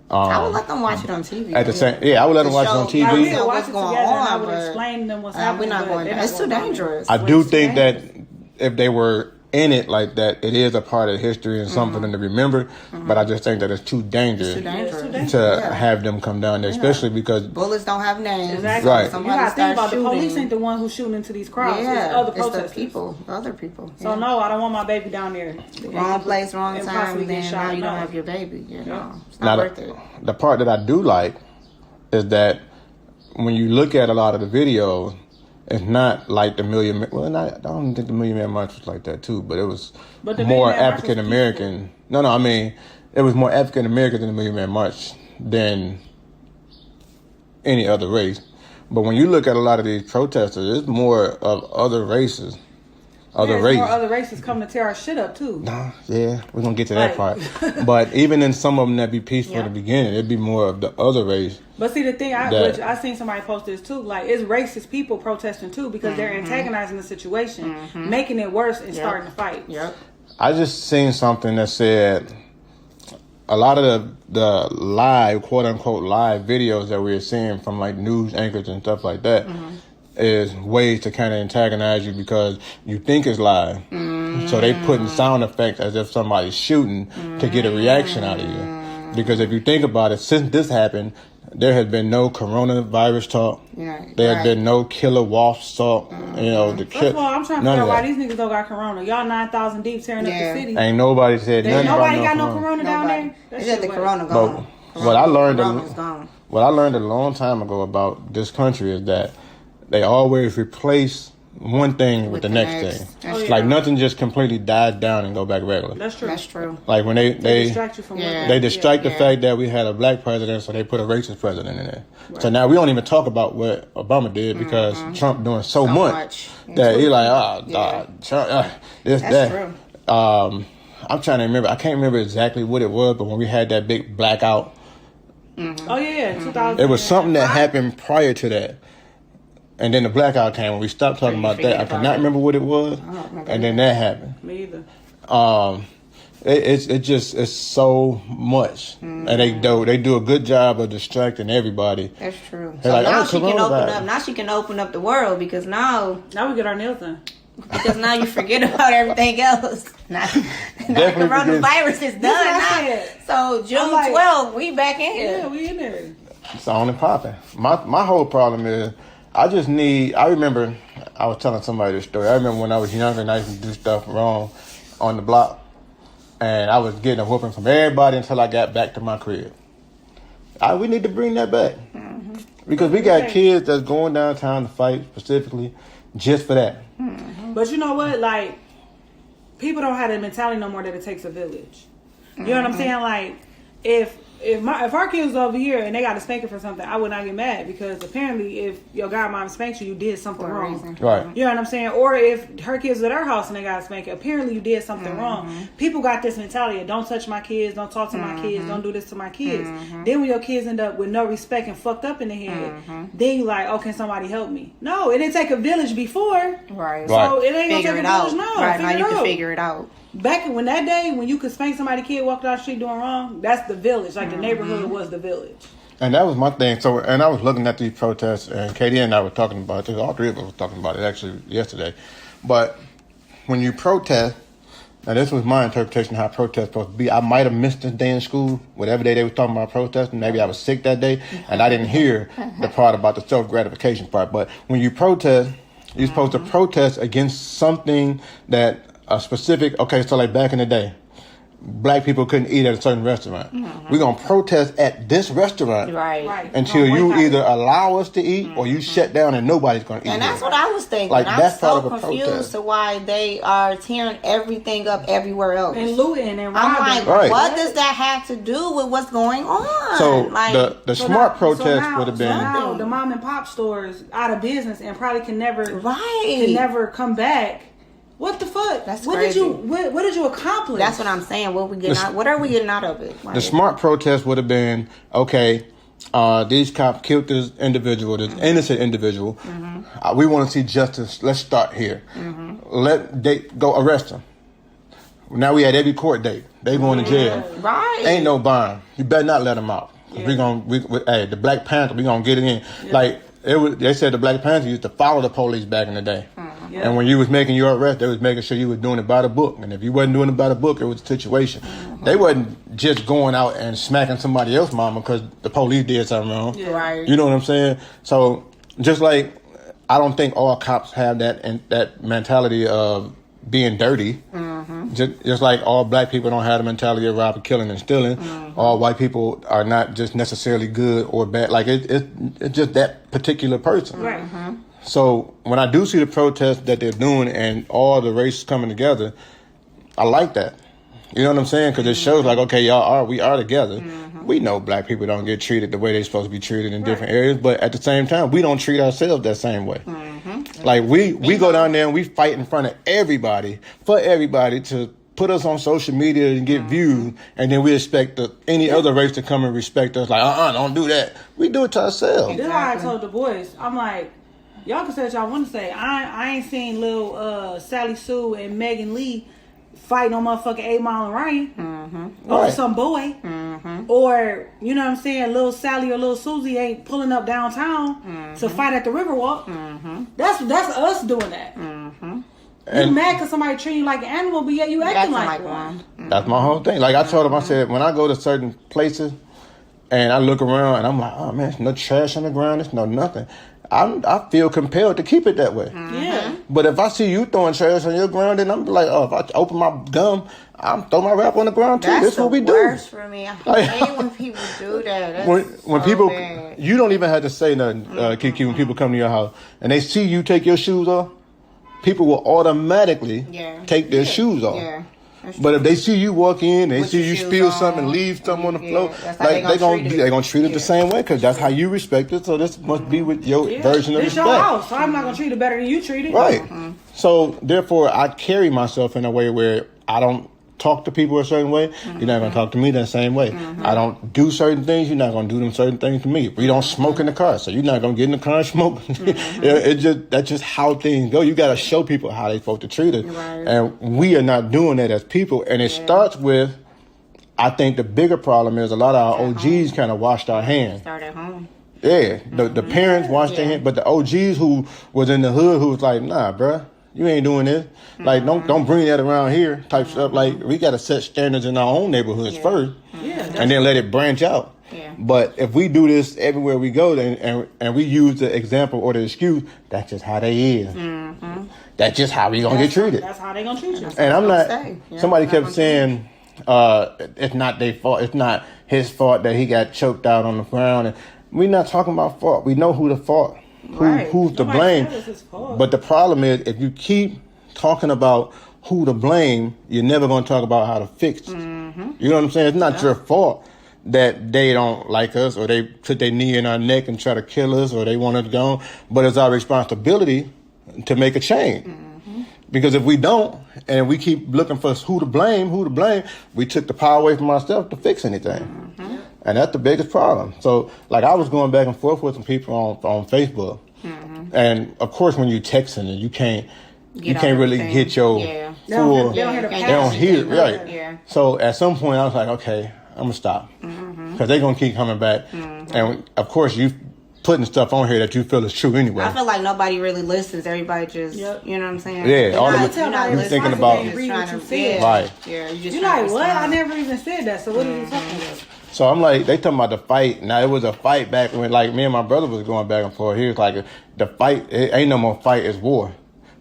C: I would let them watch it on TV.
A: At the same, I would let them watch it on TV.
B: I would watch it together, and I would explain to them what's happening.
C: We're not going. It's too dangerous.
A: I do think that if they were in it like that, it is a part of history and something for them to remember. But I just think that it's too dangerous, to have them come down there, especially because
C: bullets don't have names.
B: Exactly.
A: Right.
B: You gotta think about the police ain't the one who's shooting into these crowds.
C: Yeah,
B: it's other
C: protesters.
B: protesters.
C: The other people.
B: So no, I don't want my baby down there.
C: Wrong place, wrong time. And then now you don't have your baby. You know, it's not worth it.
A: The part that I do like is that when you look at a lot of the videos, it's not like the Million Man. Well, I don't think the Million Man March was like that too, but it was more African American. No, I mean, it was more African American than the Million Man March than any other race. But when you look at a lot of these protesters, it's more of other races. More
B: other races come to tear our shit up too.
A: Nah, yeah, we're gonna get to that part. But even in some of them that be peaceful in the beginning, it'd be more of the other race.
B: But see, the thing which I seen somebody post this too, like it's racist people protesting too because they're antagonizing the situation, making it worse and starting to fight.
C: Yep.
A: I just seen something that said a lot of the live, quote unquote, live videos that we're seeing from like news anchors and stuff like that. Is ways to kind of antagonize you because you think it's live. So they putting sound effects as if somebody's shooting to get a reaction out of you. Because if you think about it, since this happened, there has been no coronavirus talk. There has been no killer wasp talk. You know,
B: First of all, I'm trying to figure out why these niggas don't got corona. Y'all 9,000 deep tearing up the city.
A: Ain't nobody said nothing about
B: nobody got no corona down there.
C: They said the corona gone.
A: What I learned a long time ago about this country is that they always replace one thing with the next thing. Like nothing just completely dies down and go back regular.
B: That's true.
C: That's true.
A: Like when they
B: distract you from
A: the fact that we had a black president, so they put a racist president in there. Right. So now we don't even talk about what Obama did because Trump doing so much that you're like, Trump, this,
C: That's
A: that.
C: True.
A: I'm trying to remember. I can't remember exactly what it was, but when we had that big blackout,
B: 2000.
A: It was something that happened prior to that. And then the blackout came when we stopped talking about that. I cannot remember what it was. And then that happened.
B: Me either.
A: It's so much. And they do a good job of distracting everybody.
C: That's true.
A: So
C: like, now she can open up. Now she can open up the world because now
B: we get our nails done.
C: Because now you forget about everything else. Now coronavirus is done now. So June 12th, we back in here.
B: Yeah, we in there.
A: It's on and popping. My whole problem is I remember I was telling somebody this story. I remember when I was younger and I used to do stuff wrong on the block. And I was getting a whooping from everybody until I got back to my crib. We need to bring that back. Because we got kids that's going downtown to fight specifically just for that.
B: But you know what? Like, people don't have that mentality no more that it takes a village. You know what I'm saying? Like, if if our kids was over here and they got a spanking for something, I would not get mad because apparently if your godmom spanked you, you did something wrong.
A: Right.
B: You know what I'm saying? Or if her kids was at her house and they got a spanking, apparently you did something wrong. People got this mentality of don't touch my kids, don't talk to my kids, don't do this to my kids. Then when your kids end up with no respect and fucked up in the head, then you like, oh, can somebody help me? No, it didn't take a village before.
C: Right.
B: So it ain't gonna
C: Figure
B: take
C: it
B: a
C: out.
B: village now.
C: Right, now you
B: can
C: can figure it out.
B: Back when that day when you could spank somebody's kid walked down the street doing wrong, that's the village. Like the neighborhood was the village.
A: And that was my thing. So, and I was looking at these protests, and Katie and I were talking about it. All three of us were talking about it actually yesterday. But when you protest, now this was my interpretation of how protests supposed to be. I might have missed this day in school, whatever day they were talking about protesting. Maybe I was sick that day, and I didn't hear the part about the self-gratification part. But when you protest, you're supposed to protest against something that a specific, okay, so like back in the day, black people couldn't eat at a certain restaurant. We're going to protest at this restaurant until you either allow us to eat or you shut down and nobody's going to eat.
C: And that's what I was thinking.
A: Like,
C: I'm
A: that's
C: so
A: part of a
C: confused
A: protest.
C: to why they are tearing everything up everywhere else.
B: And looting and
C: I'm
B: robbing.
C: like, what does that have to do with what's going on?
A: So
C: like,
A: the smart protest would have been...
B: now the mom and pop stores out of business and probably can never come back. What the fuck?
C: That's
B: what
C: crazy.
B: What did you accomplish?
C: That's what I'm saying. What are we getting out of it? Like,
A: the smart protest would have been, okay, these cops killed this individual, this innocent individual. We want to see justice. Let's start here. They go arrest him. Now we had every court date. They going to jail.
C: Right.
A: Ain't no bond. You better not let them out. Hey, the Black Panther, we gonna get it in. Yeah. Like they said, the Black Panther used to follow the police back in the day. Yeah. And when you was making your arrest, they was making sure you was doing it by the book. And if you wasn't doing it by the book, it was a situation. They wasn't just going out and smacking somebody else's mama because the police did something wrong.
C: Yeah. Right.
A: You know what I'm saying? So just like I don't think all cops have that mentality of being dirty. Just like all black people don't have the mentality of robbing, killing, and stealing. All white people are not just necessarily good or bad. Like it's just that particular person.
B: Right.
A: So when I do see the protests that they're doing and all the races coming together, I like that. You know what I'm saying? Because it shows like, okay, we are together. We know black people don't get treated the way they're supposed to be treated in different areas, but at the same time, we don't treat ourselves that same way. Like we go down there and we fight in front of everybody for everybody to put us on social media and get views, and then we expect any other race to come and respect us. Like, don't do that. We do it to ourselves.
B: This is why I told the boys, I'm like, y'all can say what y'all want to say. I ain't seen little Sally Sue and Megan Lee fighting on motherfucking 8 Mile and Ryan over some boy. Or, you know what I'm saying, little Sally or little Susie ain't pulling up downtown to fight at the Riverwalk. That's us doing that. You mad because somebody treating you like an animal, but yet you acting like one.
A: That's my whole thing. Like I told him, I said, when I go to certain places and I look around and I'm like, oh man, there's no trash on the ground, there's no nothing. I feel compelled to keep it that way.
B: Yeah.
A: But if I see you throwing trash on your ground, then I'm like, if I open my gum, I'm throw my rap on the ground too. That's what we do.
C: That's the worst for me. I hate when people do that.
A: When people, bad. You don't even have to say nothing, Kiki. When people come to your house and they see you take your shoes off, people will automatically take their shoes off. Yeah. But if they see you walk in, they see you spill something and leave something on the floor, like they gonna treat it the same way because that's how you respect it. So this must be with your version of respect.
B: It's your house, so I'm not gonna treat it better than you treat it.
A: Right. So therefore, I carry myself in a way where I don't talk to people a certain way. You're not gonna talk to me that same way. I don't do certain things. You're not gonna do them certain things to me. We don't smoke in the car, so you're not gonna get in the car and smoke. That's just how things go. You gotta show people how they're supposed to treat it, and we are not doing that as people. And it starts with, I think the bigger problem is a lot of our OGs kind of washed our hands.
C: Start at home.
A: Yeah, the parents washed their hands, but the OGs who was in the hood who was like, nah, bruh. You ain't doing this. Like, don't bring that around here type stuff. Like, we got to set standards in our own neighborhoods first. And then let it branch out. But if we do this everywhere we go, then and we use the example or the excuse, that's just how they is. That's just how we going to get treated.
B: That's how they going to treat you.
A: And I'm not, somebody kept saying, it's not their fault. It's not his fault that he got choked out on the ground. And we're not talking about fault. We know who the fault. Who's to blame? But the problem is, if you keep talking about who to blame, you're never going to talk about how to fix it. You know what I'm saying? It's not your fault. that they don't like us, or they put their knee in our neck and try to kill us, or they want us gone. But it's our responsibility to make a change. Because if we don't, and we keep looking for who to blame, we took the power away from ourselves to fix anything. And that's the biggest problem. So, like, I was going back and forth with some people on Facebook. And, of course, when you're texting, you can't really get your full... They don't hear it, right.
C: Yeah.
A: So, at some point, I was like, okay, I'm going to stop. Because they're going to keep coming back. And, of course, you putting stuff on here that you feel is true anyway.
C: I feel like nobody really listens. Everybody just, you know what I'm saying?
A: Yeah, all of
B: you're
A: not thinking about
B: just trying to
A: say. Right.
C: Yeah,
B: you're like, what? I never even said that. So what are you talking about?
A: So I'm like, they talking about the fight. Now, it was a fight back when, like, me and my brother was going back and forth. He was like, the fight, it ain't no more fight, it's war.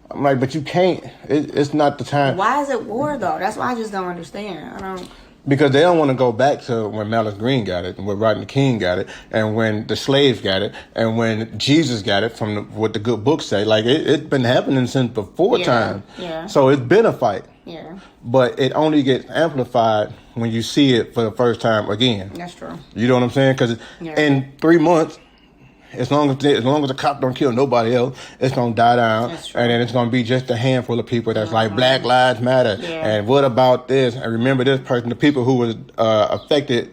A: I'm like, but you can't. It's not the time.
C: Why is it war, though? That's why I just don't understand.
A: Because they don't want to go back to when Malice Green got it, and when Rodney King got it, and when the slaves got it, and when Jesus got it from what the good books say. Like, it's been happening since before time.
C: Yeah.
A: So it's been a fight.
C: Yeah.
A: But it only gets amplified when you see it for the first time again.
C: That's true.
A: You know what I'm saying? Because in 3 months, as long as the cop don't kill nobody else, it's gonna die down, and then it's gonna be just a handful of people that's like Black Lives Matter, and what about this? And remember this person, the people who was affected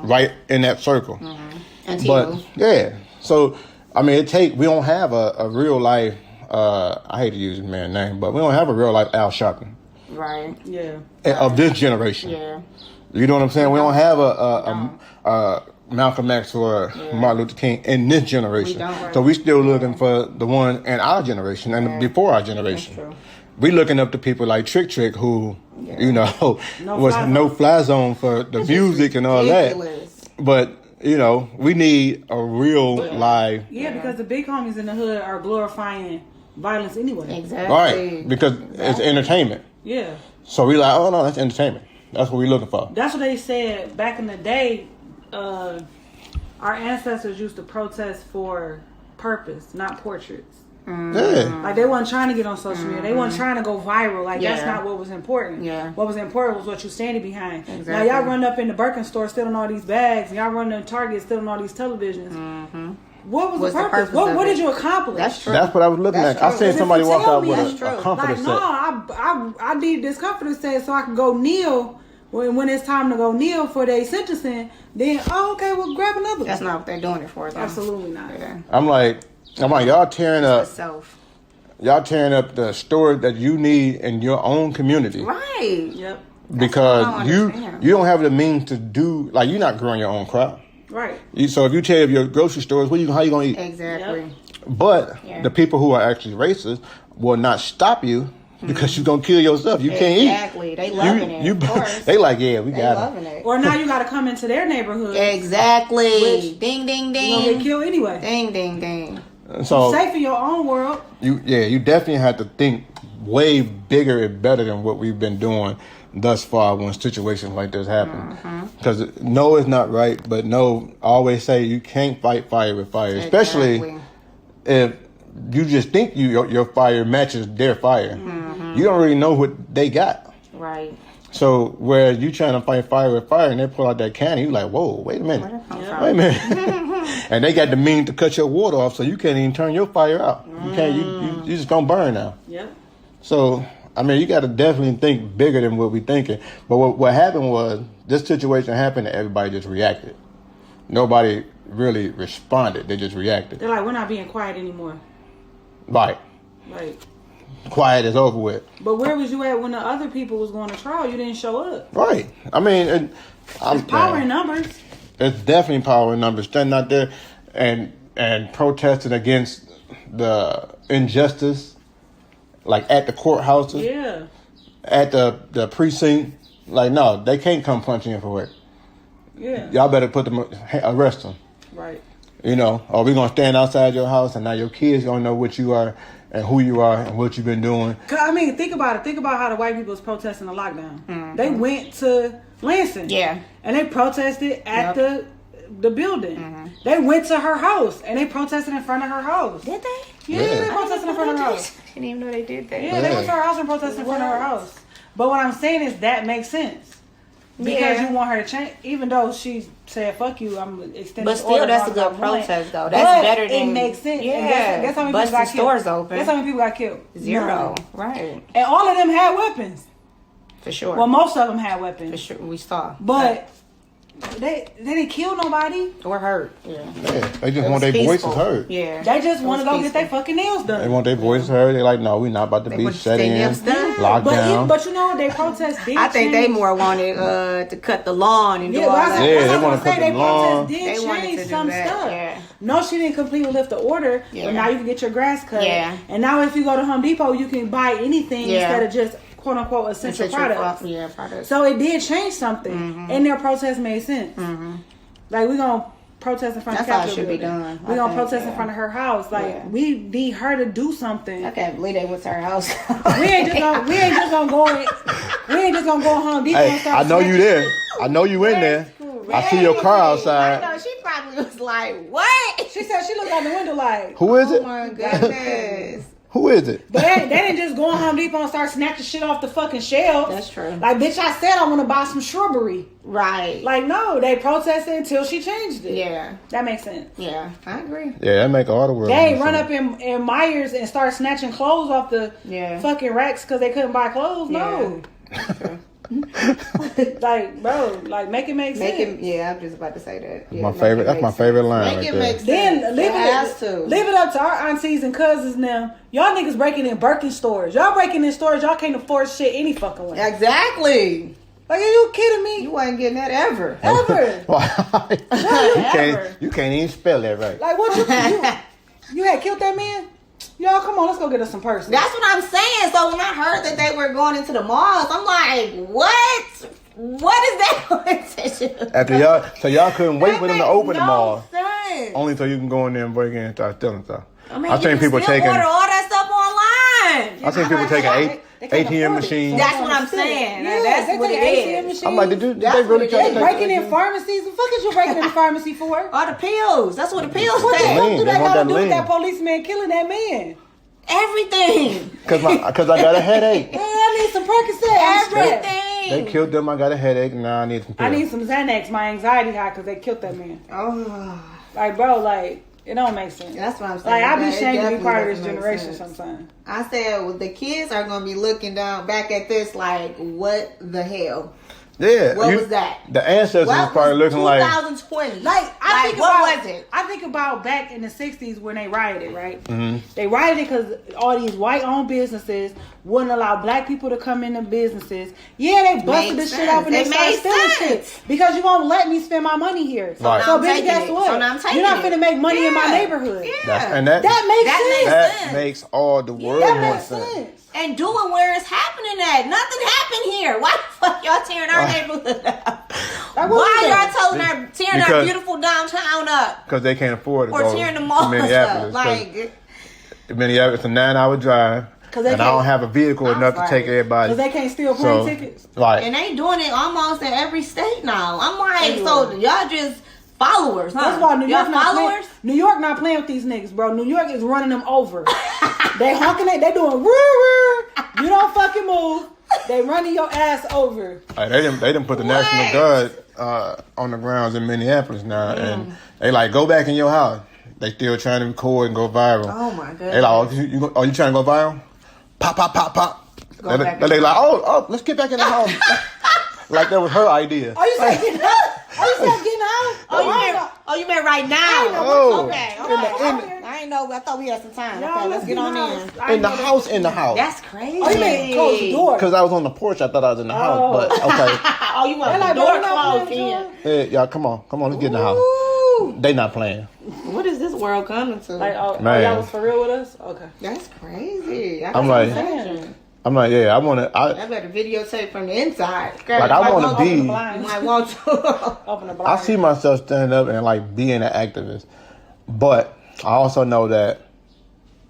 A: right in that circle. So I mean, we don't have a real life. I hate to use his man's name, but we don't have a real life Al Sharpton.
C: Right.
B: Yeah.
A: Of this generation.
C: Yeah.
A: You know what I'm saying? We don't have a Malcolm X or Martin Luther King in this generation. So we still looking for the one in our generation and before our generation. We looking up to people like Trick who, you know, was no fly zone for the music and all that. But, you know, we need a real live.
B: Yeah, because the big homies in the hood are glorifying violence anyway.
C: Exactly.
A: Right. Because it's entertainment.
B: Yeah.
A: So we like, oh no, that's entertainment. That's what we looking for.
B: That's what they said back in the day. Our ancestors used to protest for purpose, not portraits.
A: Yeah.
B: Like, they weren't trying to get on social media. They weren't trying to go viral. Like, that's not what was important.
C: Yeah.
B: What was important was what you're standing behind.
C: Exactly.
B: Now, y'all run up in the Birkin store stealing all these bags. And y'all run in Target stealing all these televisions. What was the purpose? What did you accomplish?
C: That's true.
A: That's what I was looking at. I seen somebody walk out with a comforter set.
B: I need this comforter set so I can go kneel. When it's time to go kneel for their sentencing, then, okay, well, grab another one.
C: That's not what they're doing it for, though.
B: Absolutely not.
C: Yeah.
A: I'm like, y'all tearing up the store that you need in your own community.
C: Right.
B: Yep.
A: Because you don't have the means to do, like, you're not growing your own crop.
B: Right.
A: So if you tell your grocery stores, how you going to eat?
C: Exactly.
B: Yep.
A: But the people who are actually racist will not stop you. Because you're going to kill yourself. You can't eat.
C: Exactly. They loving it. Of course.
A: They like, yeah, we got
C: it.
B: Or now you got to come into their neighborhood.
C: Exactly. Ding, ding, ding.
B: You're going to get killed anyway.
C: Ding, ding, ding.
A: So
B: you're safe in your own world.
A: You definitely have to think way bigger and better than what we've been doing thus far when situations like this happen. Because no, it's not right. But no, I always say you can't fight fire with fire. Especially if you just think your fire matches their fire. You don't really know what they got.
C: Right.
A: So where you trying to fight fire with fire and they pull out that cannon, you like, whoa, wait a minute. Wait a minute. And they got the means to cut your water off so you can't even turn your fire out. You can't, you just gonna burn now.
B: Yep.
A: So, I mean, you got to definitely think bigger than what we thinking. But what happened was, this situation happened and everybody just reacted. Nobody really responded. They just reacted.
B: They're like, we're not being quiet anymore.
A: Right.
B: Like,
A: quiet is over with.
B: But where was you at when the other people was going to trial? You didn't show up.
A: Right. I mean,
B: it's power in numbers.
A: It's definitely power in numbers. Standing out there and protesting against the injustice, like at the courthouses.
B: Yeah.
A: At the precinct. Like, no, they can't come punching in for it.
B: Yeah.
A: Y'all better arrest them.
B: Right.
A: You know, or we're going to stand outside your house and now your kids going to know what you are and who you are and what you've been doing.
B: I mean, think about it. Think about how the white people was protesting the lockdown. They went to Lansing.
C: Yeah.
B: And they protested at the building. They went to her house and they protested in front of her house.
C: Did they?
B: Yeah, they protested in front of her house.
C: I didn't even know they did that.
B: Yeah, they went to her house and protested in front of her house. But what I'm saying is that makes sense. because you want her to change. Even though she said "fuck you," I'm extending.
C: But still, that's a good protest, though. That's better than
B: it makes sense.
C: Yeah,
B: guess how many
C: busting
B: people got
C: stores
B: killed?
C: open.
B: Guess how many people got killed?
C: 0. Right.
B: And all of them had weapons.
C: For sure.
B: Well, most of them had weapons.
C: For sure, we saw.
B: But they didn't kill nobody.
C: Or hurt. Yeah.
A: They just want their voices heard.
C: Yeah.
B: They just want to go get their fucking nails done.
A: They want their voices heard. They're like, no, we're not about to be shut in, locked down.
B: But you know, they protest did
C: I think they more wanted to cut the lawn and do all that.
A: They want to cut the lawn.
B: They change some stuff.
C: Yeah.
B: No, she didn't completely lift the order, but now you can get your grass cut.
C: Yeah.
B: And now if you go to Home Depot, you can buy anything instead of just quote unquote essential products.
C: Products.
B: So it did change something, and their protest made sense. Like we're gonna protest in front of Capitol.
C: That's how it should be done.
B: We're gonna protest in front of her house. Like we need her to do something.
C: I can't believe they went to her house.
B: we ain't just gonna go Home Depot.
A: Hey,
B: and start
A: I know you
B: snatching
A: there. I know you in there. I see your car outside.
C: I know, she probably was like, what?
B: She said she looked out the window like,
A: who is it?
C: Oh my goodness.
A: Who is it?
B: But they didn't just go on Home Depot and start snatching shit off the fucking shelves.
C: That's true.
B: Like, bitch, I said I want to buy some shrubbery.
C: Right.
B: Like, no, they protested until she changed it.
C: Yeah.
B: That makes sense.
C: Yeah, I agree.
A: Yeah, that make all the world.
B: They ain't run up in Myers and start snatching clothes off the fucking racks because they couldn't buy clothes. No. Like, bro, like make it make sense.
C: I'm just about to say that. Yeah,
A: that's my favorite line.
C: Make
A: right
C: it make sense.
B: Then leave it up to our aunties and cousins now. Y'all niggas breaking in Birkin stores. Y'all breaking in stores. Y'all can't afford shit any fucking way.
C: Exactly.
B: Like, are you kidding me?
C: You wasn't getting that ever.
A: You can't even spell that right.
B: Like, what you had killed that man? Y'all, come on, let's go get us some purses.
C: That's what I'm saying. So when I heard that they were going into the malls, I'm like, what? What is that going to do?
A: After y'all couldn't wait for them to open the mall.
C: Sense.
A: Only so you can go in there and break in and start stealing stuff.
C: I mean,
A: I've seen people taking.
C: order all that stuff online.
A: I've seen people taking ATM machines.
C: That's what I'm saying.
B: Yeah,
C: That's what it is.
A: I'm like, did they really try to take
B: breaking in pharmacies? The fuck is you breaking in the pharmacy for?
C: All the pills. That's what the pills
B: What the
C: say.
B: fuck do
A: They
B: that
A: want
B: got to
A: that
B: do with
A: lean.
B: that policeman killing that man?
C: Everything.
A: Because I got a headache.
B: Man, I need some Percocet.
C: Everything.
A: They killed them. I got a headache. Now I need some pills.
B: I need some Xanax. My anxiety high because they killed that man.
C: Oh.
B: Like, bro, like, it don't make sense.
C: That's what I'm saying.
B: Like, I be
C: It
B: ashamed to be
C: definitely
B: part of this
C: doesn't make
B: generation
C: sense.
B: sometimes.
C: I said, well, the kids are going to be looking back at this like, what the hell?
A: Yeah.
C: What was that?
A: The ancestors was probably looking
C: 2020.
B: Like, I think
C: what
B: about,
C: was it?
B: I think about back in the 60s when they rioted, right?
A: Mm-hmm.
B: They rioted because all these white-owned businesses wouldn't allow black people to come into businesses. Yeah, they busted this shit up and they started stealing shit. Because you won't let me spend my money here.
A: Right.
B: So, bitch, guess what?
C: So now I'm taking
B: You're not finna make money in my neighborhood.
C: Yeah.
A: That
B: Makes sense.
A: makes all the world
B: That
A: more
B: makes
A: sense.
B: sense.
C: And do it where it's happening at. Nothing happened here. Why the fuck y'all tearing our neighborhood up?
B: Like,
C: Why y'all tearing our
A: Because-
C: beautiful downtown up?
A: Because they can't afford to
C: Or
A: go
C: tearing the
A: to
C: malls up.
A: Minneapolis.
C: Like,
A: Minneapolis is a 9-hour drive. And I don't have a vehicle enough to take everybody.
B: Because they can't steal plane tickets.
A: Right.
C: and they doing it almost in every state now. I'm like, so y'all just followers, huh?
B: That's why New York
C: y'all
B: not
C: followers?
B: playing. New York not playing with these niggas, bro. New York is running them over. They honking it. They doing woo. You don't fucking move. They running your ass over.
A: They didn't put the National Guard on the grounds in Minneapolis now, and they like go back in your house. They still trying to record and go viral.
C: Oh my goodness.
A: They like, you trying to go viral? Pop, pop, pop, pop. They like, oh, let's get back in the house. Like that was her idea.
B: Oh, you said getting out? Oh, you said getting out?
C: You meant right now.
A: Oh.
C: Okay. I ain't know. I thought we had some time.
B: Y'all,
C: Okay, let's get on in.
A: In the house.
C: That's crazy.
B: Oh, you mean close the door?
A: Because I was on the porch, I thought I was in the house. But okay.
C: Oh, you want
B: They're
C: the
B: like,
C: door
B: bro, I'm not
C: closed
B: playing
C: in.
A: Yeah, y'all, come on, let's get in the house.
C: Ooh.
A: They not playing.
C: What is this world coming to?
B: Like,
A: Man.
B: y'all was for real with us? Okay.
C: That's crazy.
A: I'm like, yeah, I want to.
C: I better videotape from the inside.
A: Like, I want to be.
C: You might want to.
B: Open the
A: I
B: blind.
A: see myself standing up and like being an activist, but I also know that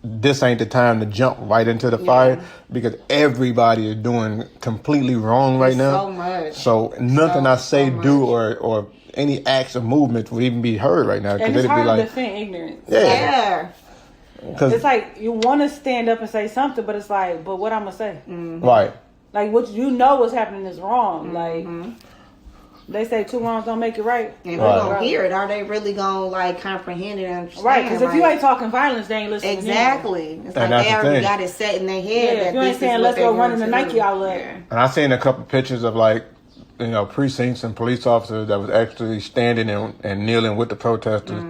A: this ain't the time to jump right into the fire because everybody is doing completely wrong right now.
C: So much.
A: So nothing I say, do, or any acts or movements would even be heard right now.
B: And
A: Because
B: it's
A: it'd be
B: hard to
A: like,
B: defend ignorance.
C: Yeah.
A: because
B: It's like you want to stand up and say something, but it's like, but what I'm gonna say?
A: right.
B: Like what you know what's happening is wrong. Like They say 2 wrongs don't make it right.
C: And who's gonna hear it? Are they really gonna like comprehend it and understand?
B: Right, because if you ain't talking violence, they ain't listening.
C: Exactly. It's like they already got it set in their head.
B: Yeah, if you ain't saying let's go run in the Nike outlet.
A: And I seen a couple pictures of like, precincts and police officers that was actually standing and kneeling with the protesters,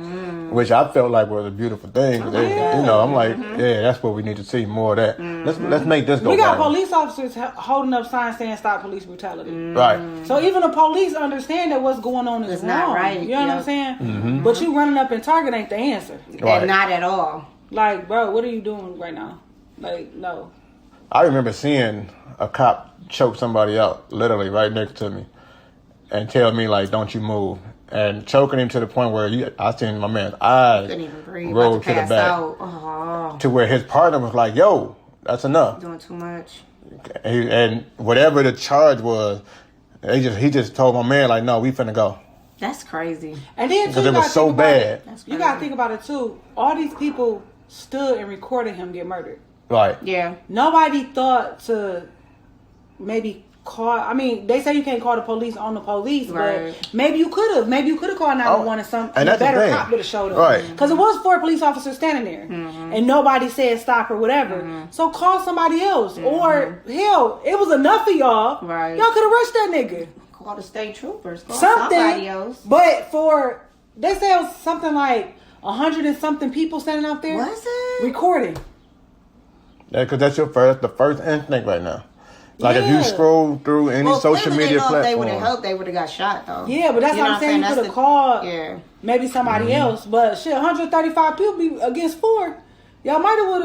A: which I felt like was a beautiful thing. I'm like, that's what we need to see, more of that. Let's make this go.
B: We got police officers holding up signs saying "Stop police brutality."
A: Right.
B: So even the police understand that what's going on is
C: not
B: wrong.
C: right.
B: You know what I'm saying? But you running up and target ain't the answer.
A: Right.
C: And not at all.
B: Like, bro, what are you doing right now? Like, no.
A: I remember seeing a cop choke somebody out, literally right next to me, and tell me like, "Don't you move," and choking him to the point where I seen my man's eyes roll to the back, to where his partner was like, "Yo, that's enough.
C: Doing too much."
A: And whatever the charge was, he just told my man like, "No, we finna go."
C: That's crazy.
B: And then
A: because it was so bad.
B: You gotta think about it too. All these people stood and recorded him get murdered.
A: Right.
C: Yeah.
B: Nobody thought to maybe call. I mean, they say you can't call the police on the police, but maybe you could have. Maybe you could have called 911 and some better cop would have showed up.
A: Right.
B: Because it was 4 police officers standing there, and nobody said stop or whatever. So call somebody else, or hell, it was enough of y'all.
C: Right.
B: Y'all could have rushed that nigga.
C: Call the state troopers. Call
B: something
C: somebody else.
B: But they say it was something like 100 and something people standing out there.
C: Was it
B: recording?
A: Yeah, because that's the first instinct right now. Like if you scroll through any social media platform,
C: if they would have helped, they would have got shot though.
B: Yeah, but that's what I'm saying. You could have called maybe somebody else, but shit, 135 people be against 4. Y'all might have would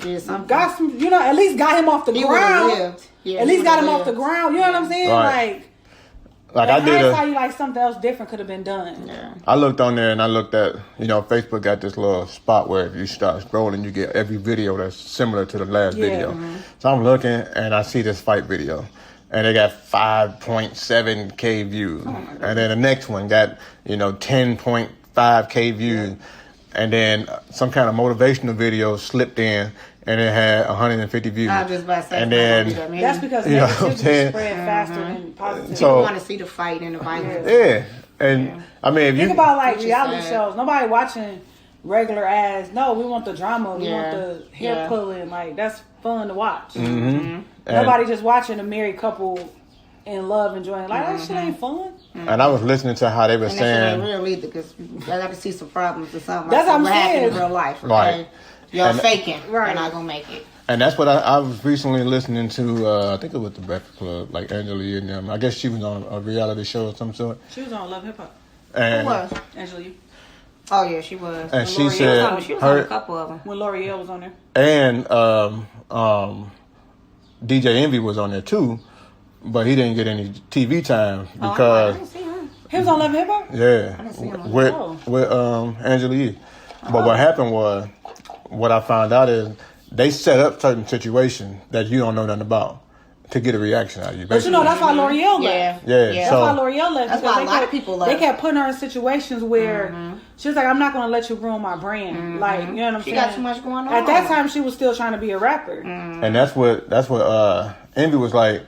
B: have got some, at least got him off the ground. Yeah, at least got him off the ground. You know what I'm saying?
A: Right. Like
B: I did like something else different could have been done.
A: Yeah. I looked on there and I looked at, Facebook got this little spot where if you start scrolling, you get every video that's similar to the last video. So I'm looking and I see this fight video and they got 5.7K views. And then the next one got, 10.5K views. And then some kind of motivational video slipped in and it had 150 views.
C: I was just about to say,
A: and then
B: that's because negativity spread faster than positivity.
C: So, people want to see the fight and the violence.
A: Yeah, and I mean, if
B: think about like reality shows, nobody watching regular ass. No, we want the drama. We want the hair pulling. Like that's fun to watch. Nobody just watching a married couple in love enjoying. Like that shit ain't fun.
A: And I was listening to how they were saying.
C: That shit ain't real either because I got to see some problems or something.
B: That's what I'm saying.
C: In real life, okay?
A: Right.
C: You're faking. Right. You're not gonna make it.
A: And that's what I was recently listening to. I think it was the Breakfast Club, like Angela Yee and them. I guess she was on a reality show of some sort.
B: She was on Love Hip Hop.
C: Who was?
B: Angela Yee.
C: Oh yeah, she was.
A: And she said
C: she was on a couple of them.
B: When L'Oreal was on there.
A: And DJ Envy was on there too, but he didn't get any TV time because
C: I didn't see him.
B: He was on Love Hip Hop.
A: Yeah,
C: I didn't see him
A: with Angela Yee. But what happened was, what I found out is they set up certain situations that you don't know nothing about to get a reaction out of you. Basically.
B: But that's why L'Oreal left.
A: Yeah.
B: That's why L'Oreal left.
C: That's why a lot of people left.
B: They kept putting her in situations where she was like, I'm not going to let you ruin my brand. Like, you know what I'm saying?
C: She got too much going on.
B: At that time, she was still trying to be a rapper.
A: And that's what Envy was like,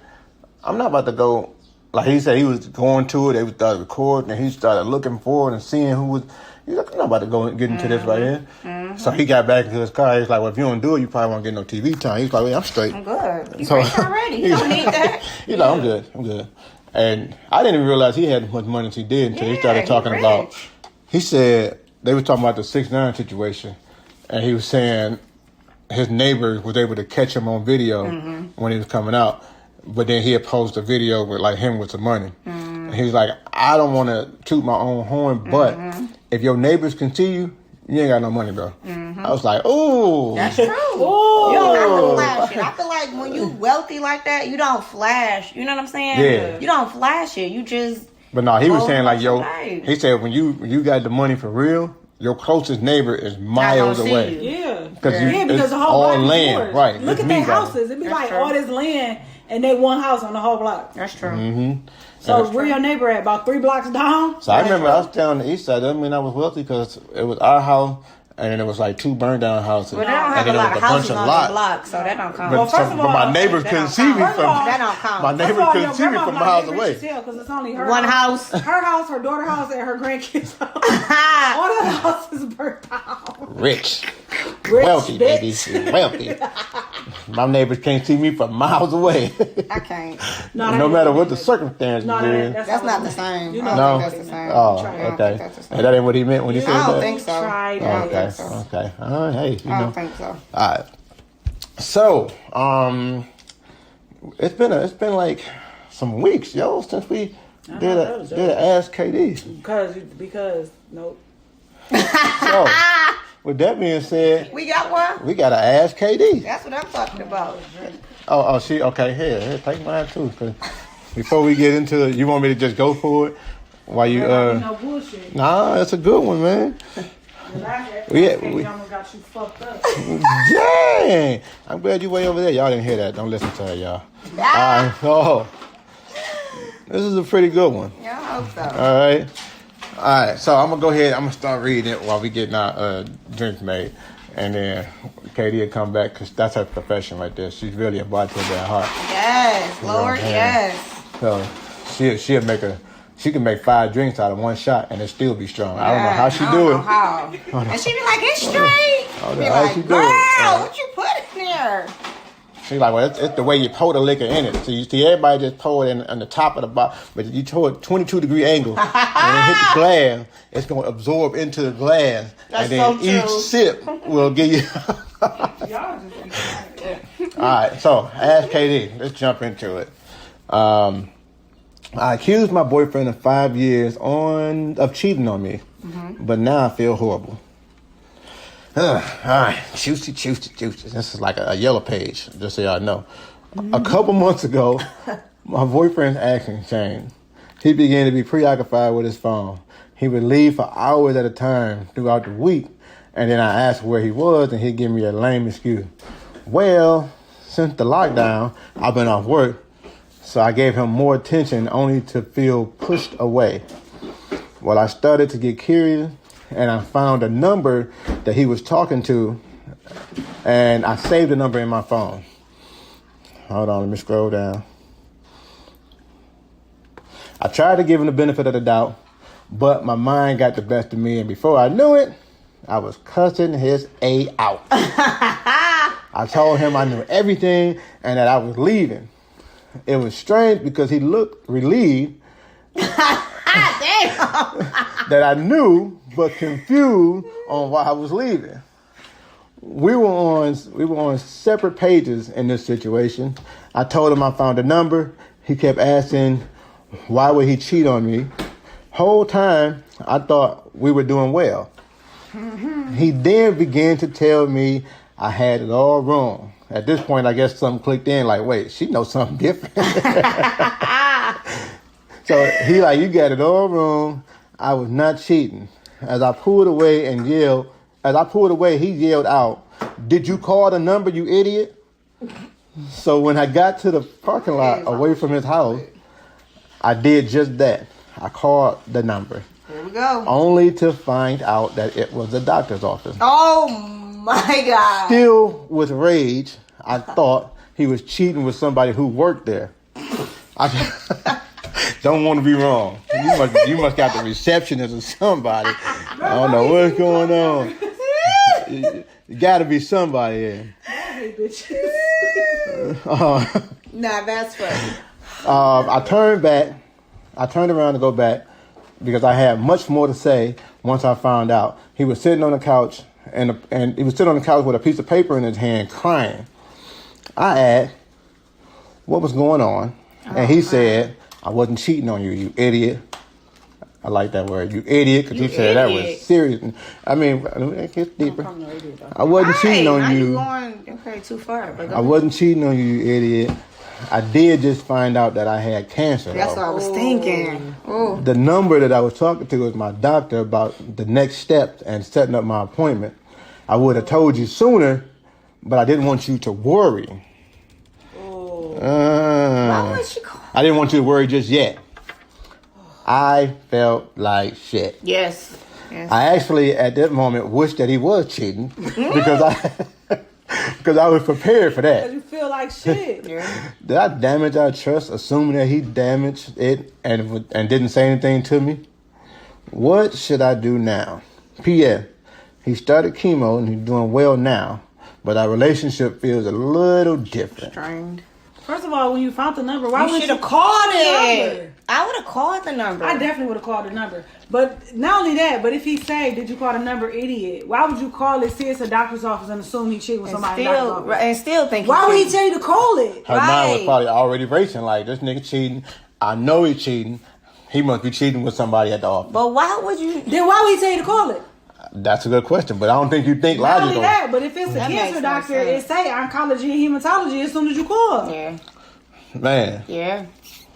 A: I'm not about to go. Like he said, he was going to it. They started recording, and he started looking forward and seeing who was. He's like, I'm not about to go and get into this right here. So he got back into his car. He's like, well, if you don't do it, you probably won't get no TV time. He's like, well, I'm straight.
C: I'm good. You're already. You don't need that.
A: He's like, I'm good. And I didn't even realize he had as much money as he did until he started talking about. He said they were talking about the 6ix9ine situation, and he was saying his neighbor was able to catch him on video when he was coming out, but then he had posted a video with like him with some money. And he was like, I don't want to toot my own horn, but if your neighbors can see you, you ain't got no money, bro. I was like, ooh.
C: That's true. Ooh. You don't have to flash it. I feel like when you wealthy like that, you don't flash. You know what I'm saying?
A: Yeah.
C: You don't flash it. You just.
A: But no, he was saying like, he said when you got the money for real, your closest neighbor is miles away.
B: Yeah.
A: Because
B: the whole
A: all
B: block is
A: land.
B: yours.
A: Right.
B: Look at their houses. It'd be like all this land and they one house on the whole block.
C: That's true.
B: So where your neighbor at? About 3 blocks down?
A: So I remember I was down on the east side. That doesn't mean I was wealthy because it was our house and then it was like 2 burned down houses.
C: But they don't have
A: and
C: a
A: then
C: lot
A: it
C: of
A: was
C: houses on the block, so that don't count.
A: But my neighbors couldn't see me from.
C: That don't count.
A: My neighbors couldn't see me from miles away.
B: Because it's only her
C: One house.
B: Her house, her daughter's house, and her grandkids' house. All the houses burnt down.
A: Rich, wealthy, baby, wealthy. My neighbors can't see me from miles away.
C: I can't.
A: No matter what the circumstances is.
C: That's not the same.
B: You
C: I
B: know,
C: don't think that's the same.
A: Oh,
C: I don't
A: okay.
C: think that's the same.
A: And that ain't what he meant when he said
C: I
A: that?
C: don't think so.
A: Okay. All right. Hey,
C: I don't think so.
A: All right. So, it's been like some weeks, yo, since we did a Ask KD.
B: Because nope.
A: So, with that being said,
C: We got one?
A: we got to Ask KD.
C: That's what I'm talking about.
A: Oh, she okay. Here, take mine too. 'Cause before we get into it, you want me to just go for it? While you
B: No bullshit.
A: Nah, that's a good one, man.
B: We almost got you fucked up.
A: Dang! I'm glad you way over there. Y'all didn't hear that. Don't listen to her, y'all. Oh, this is a pretty good one.
C: Yeah, I hope so.
A: All right. So I'm gonna go ahead. I'm gonna start reading it while we getting our drinks made, and then Katie will come back because that's her profession right there. She's really a bartender at heart.
C: Yes, Lord, yes.
A: So she'll make she can make 5 drinks out of one shot and it still be strong. I don't know how she do it.
C: How. And she be like, it's straight. Be
A: how
C: like,
A: she do
C: girl,
A: it.
C: what you put in there?
A: She's like, well, it's the way you pour the liquor in it. So you see everybody just pour it in the top of the bottle, but you pour it 22-degree angle and it hit the glass. It's going to absorb into the glass.
C: That's
A: and then
C: so true.
A: each sip will give you...
B: Y'all just
A: All right, so Ask KD. Let's jump into it. I accused my boyfriend of 5 years of cheating on me, but now I feel horrible. All right, juicy. This is like a yellow page, just so y'all know. A couple months ago, my boyfriend's action changed. He began to be preoccupied with his phone. He would leave for hours at a time throughout the week, and then I asked where he was, and he'd give me a lame excuse. Well, since the lockdown, I've been off work, so I gave him more attention only to feel pushed away. Well, I started to get curious, and I found a number that he was talking to, and I saved the number in my phone. Hold on, let me scroll down. I tried to give him the benefit of the doubt, but my mind got the best of me, and before I knew it, I was cussing his A out. I told him I knew everything and that I was leaving. It was strange because he looked relieved that I knew, but confused on why I was leaving. We were on separate pages in this situation. I told him I found a number. He kept asking, why would he cheat on me? Whole time, I thought we were doing well. He then began to tell me I had it all wrong. At this point, I guess something clicked in like, wait, she knows something different. So he like, you got it all wrong. I was not cheating. As I pulled away, he yelled out, did you call the number, you idiot? So when I got to the parking lot away from his house, I did just that. I called the number.
C: Here we go.
A: Only to find out that it was the doctor's office.
C: Oh my God.
A: Still with rage, I thought he was cheating with somebody who worked there. I don't want to be wrong. You must got the receptionist or somebody. I don't know what's going on. You got to be somebody there.
B: I hate bitches.
C: Nah, that's funny.
A: I turned around to go back because I had much more to say once I found out. He was sitting on the couch and he was sitting on the couch with a piece of paper in his hand crying. I asked what was going on, and he said, I wasn't cheating on you, you idiot. I like that word, you idiot, because he said that was serious. I mean, it gets deeper. I wasn't cheating on you.
C: Okay, too far.
A: I wasn't cheating on you, you idiot. I did just find out that I had cancer.
C: That's what I was thinking. Ooh.
A: The number that I was talking to was my doctor about the next steps and setting up my appointment. I would have told you sooner, but I didn't want you to worry.
C: Why would she call?
A: I didn't want you to worry just yet. I felt like shit.
C: Yes. Yes.
A: I actually, at that moment, wished that he was cheating because I was prepared for that.
B: You feel like shit.
A: Did I damage our trust, assuming that he damaged it and didn't say anything to me? What should I do now? P.S. He started chemo and he's doing well now, but our relationship feels a little different.
C: Strained.
B: First of all, when you found the number, why
C: You should have called it. I would have called the number.
B: I definitely would have called the number. But not only that, but if he say, "Did you call the number, idiot?" Why would you call it, see it's a doctor's office, and assume he cheated with somebody in the doctor's office?
C: And still think.
B: Why would he tell you to call it?
A: Her mind was probably already racing, like, this nigga cheating. I know he's cheating. He must be cheating with somebody at the office.
C: But why would you?
B: Then why would he tell you to call it?
A: That's a good question, but I don't think you think
B: Not
A: logical.
B: only that, but if it's a cancer doctor, it say oncology and hematology as soon as you call.
C: Yeah.
A: Man.
C: Yeah.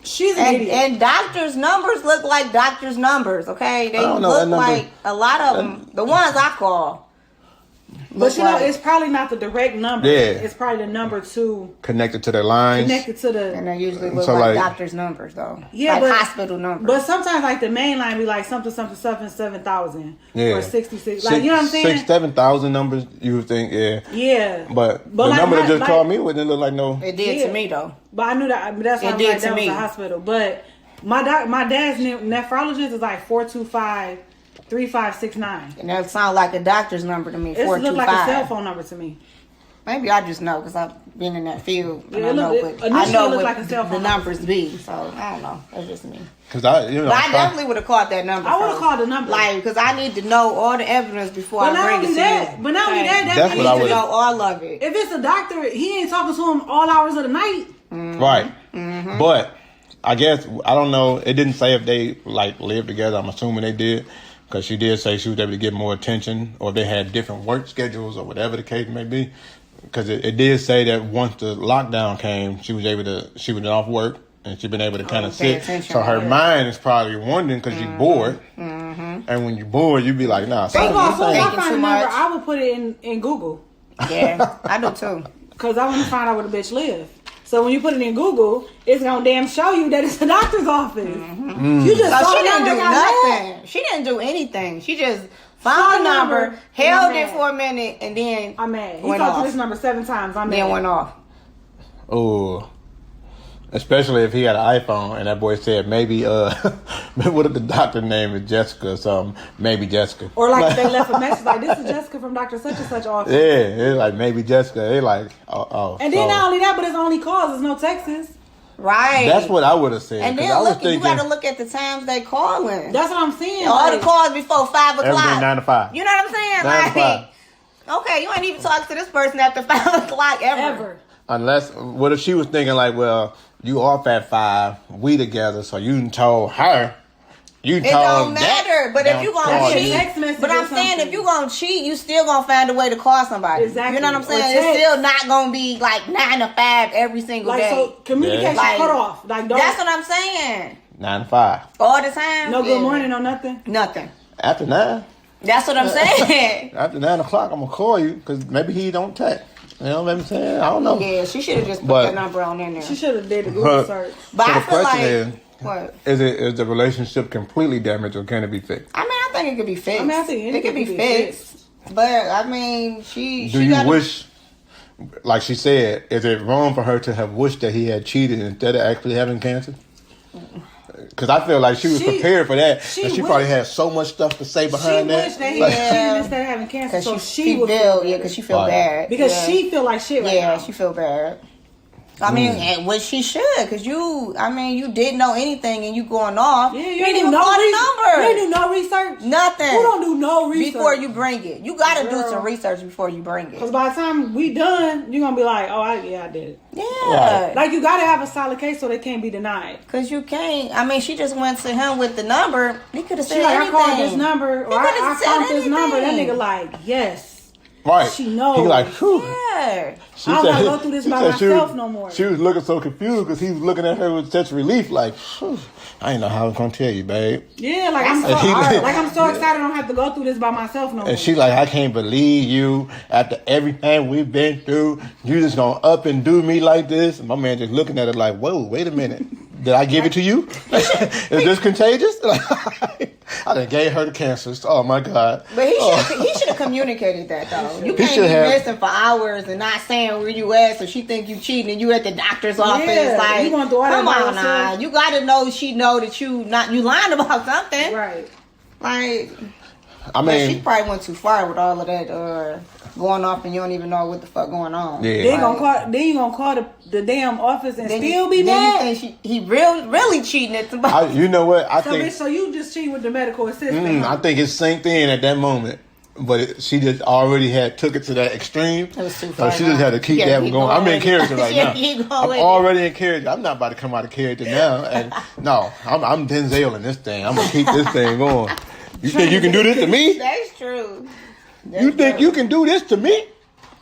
B: She's an idiot.
C: And doctors' numbers look like doctors' numbers, okay? They look like a lot of them. The ones I call.
B: But you know, it's probably not the direct number.
A: Yeah.
B: It's probably the number two.
A: Connected to their lines.
B: Connected to the.
C: And they usually look
A: So,
C: like
A: like-
C: doctors' numbers, though.
B: Yeah,
C: like
B: but
C: hospital numbers.
B: But sometimes, like the main line be like something 7,000
A: Yeah.
B: or 66. Like you know what I'm saying?
A: 7,000 numbers, you would think, yeah.
B: Yeah.
A: But the
B: like
A: number that
B: my-
A: just
B: like-
A: called me wouldn't look like no.
C: It did
B: Yeah.
C: to me, though.
B: But I knew that. That's why I
C: It
B: was
C: did
B: like,
C: to
B: that was
C: me.
B: the hospital. But my dad's nephrologist is like 425-3569.
C: And that sounds like a doctor's number to me,
B: It looked
C: 425.
B: like a cell phone number to me.
C: Maybe I just know because I've been in that field. And
B: Yeah,
C: I
B: it
C: know,
B: looked-
C: but I
B: initially
C: know
B: it looked
C: what
B: like a cell
C: the
B: phone
C: numbers be. So I don't know. That's just me.
A: Because
C: But I definitely would have called that number.
B: I would have
C: first.
B: called the number.
C: Like, because I need to know all the evidence before
B: But
C: I
B: not
C: bring
B: only
C: it to
B: that,
C: you.
B: but not only that,
A: That's
B: that
A: what
B: means
A: I
C: I need to
A: would've-
C: know all of it.
B: if it's a doctor, he ain't talking to him all hours of the night.
A: Right. Mm-hmm. But I guess, I don't know, it didn't say if they like lived together. I'm assuming they did. Because she did say she was able to get more attention, or they had different work schedules, or whatever the case may be. Because it did say that once the lockdown came, she was off work, and she'd been able to kind of
C: pay
A: sit.
C: attention,
A: So her
C: yeah.
A: mind is probably wondering because you're bored. Mm-hmm. And when you're bored, you be like, nah.
B: First of all, as soon as I
C: Thinking
B: find
C: too
B: a number,
C: much.
B: I would put it in Google.
C: Yeah, I do too.
B: Because I want to find out where the bitch live. So when you put it in Google, it's going to damn show you that it's a doctor's office.
A: Mm.
B: You just
C: So
B: saw
C: she
B: the
C: didn't
B: number,
C: do
B: got mad.
C: nothing. She didn't do anything. She just
B: Saw
C: found
B: the
C: the number,
B: number,
C: held
B: and I'm
C: it
B: mad.
C: for a minute, and then
B: I'm mad. He
C: went
B: talked to
C: off.
B: this number 7 times. I'm
C: Then
B: mad.
C: went off.
A: Oh. Especially if he had an iPhone and that boy said maybe what if the doctor name is Jessica or something? Maybe Jessica.
B: Or like they left a message like, this is Jessica from Dr. Such and Such office.
A: Yeah, it's like maybe Jessica. They like oh.
B: And then
A: so
B: not only that, but it's only calls. There's no texts.
C: Right.
A: that's what I would have said.
C: And
A: 'cause
C: then
A: I was
C: look, you
A: thinking
C: got to look at the times they calling.
B: That's what I'm saying.
C: All the
B: like,
C: calls before 5 o'clock.
A: everything 9 to 5.
C: You know what I'm saying?
A: 9 to 5.
C: Okay, you ain't even talking to this person after 5 o'clock ever.
A: Unless, what if she was thinking like, well, you off at 5, we together, so you told her, you
C: It
A: told
C: don't
A: that,
C: matter. But if you
A: don't
C: gonna
A: call
B: That's a
C: cheat,
A: you.
B: text message
C: but I'm
B: or
C: saying
B: something.
C: if you gonna cheat, you still gonna find a way to call somebody.
B: Exactly.
C: You know what I'm
B: Or
C: saying? It's
B: text.
C: still not gonna be like 9 to 5 every single
B: like
C: day.
B: so communication
A: Yeah.
C: Like,
B: cut off. Like don't
C: That's what I'm saying.
A: 9 to 5.
C: All the time.
B: no good
C: Yeah.
B: morning, no nothing.
C: Nothing.
A: After 9,
C: That's what I'm saying.
A: after 9 o'clock, I'm gonna call you because maybe he don't text. You know what I'm saying? I don't know.
C: Yeah, she should have just put
A: But-
C: that number on in there.
B: She should have did the Google
A: But-
B: search.
C: But
A: So
C: I
A: the
C: feel
A: question
C: like
A: is,
C: what?
A: is the relationship completely damaged or can it be fixed?
C: I mean, I think it could be fixed.
B: I mean, I think
C: it could be fixed. But I mean,
A: Do
C: she
A: you
C: gotta,
A: wish, like she said, is it wrong for her to have wished that he had cheated instead of actually having cancer? Because I feel like she was prepared for that.
B: she
A: And she
B: wished-
A: probably had so much stuff to say
B: She
A: behind that.
B: wished that he
A: Like,
B: had cheated instead of having cancer,
C: Cause
B: so
C: she
B: she would
C: feel
B: feel
C: yeah, because she feel
A: Right.
C: bad
B: because
C: yeah.
B: she feel like shit right now.
C: she feel bad. I mean, and what she should, because you didn't know anything and you going off.
B: Yeah, you
C: didn't
B: ain't do
C: even
B: no
C: call the
B: research.
C: number.
B: You ain't do no research.
C: Nothing.
B: Who don't do no research
C: before you bring it? You got to do
B: Girl.
C: some research before you bring
B: Because
C: it.
B: by the time we done, you're gonna be like, oh, I did it.
C: Yeah.
A: Right.
B: Like you gotta have a solid case so they can't be denied.
C: Because you can't. I mean, she just went to him with the number. He could have said
B: She like,
C: anything.
B: I called this number, or
C: He
B: I
C: could've said
B: found this number. That
C: anything.
B: nigga like, yes.
A: right.
B: She knows.
A: He like, whew.
C: Yeah.
A: She
B: I don't gotta
A: said-
B: go through this
A: she
B: by
A: said she
B: myself
A: was-
B: no more.
A: She was looking so confused because he was looking at her with such relief, like, phew, I ain't know how I was gonna tell you, babe.
B: Yeah, like I'm so
A: And he-
B: like I'm so excited I don't have to go through this by myself no more.
A: And she like, I can't believe you after everything we've been through. You just gonna up and do me like this? And my man just looking at her like, whoa, wait a minute. Did I give it to you? Is this contagious? I done gave her the cancer. Oh my God.
C: But he should have communicated that though. You
A: He
C: can't
A: should
C: be
A: have.
C: missing for hours and not saying where you at, so she think you cheating and you at the doctor's office.
B: Yeah,
C: Like,
B: you going through all that
C: come
B: by
C: on now.
B: yourself?
C: You gotta know she know that you lying about something.
B: Right.
C: Like,
A: I
C: but she
A: mean,
C: probably went too far with all of that going off and you don't even know what the fuck going on.
A: Yeah.
B: Then you gonna call the damn office and
C: Then
B: still be
C: then
B: mad?
C: you think he really cheating at somebody.
A: you know what? I
B: So,
A: think
B: bitch, so you just cheating with the medical assistant?
A: I think it sank in at that moment. But she just already took it to that extreme.
C: It was too
A: So
C: far.
A: she just had to keep that going. I'm in character right now. I'm already in character. I'm not about to come out of character now. And no, I'm Denzel in this thing. I'm gonna keep this thing going. You think you can do this to me?
C: That's true.
A: You think you can do this to me?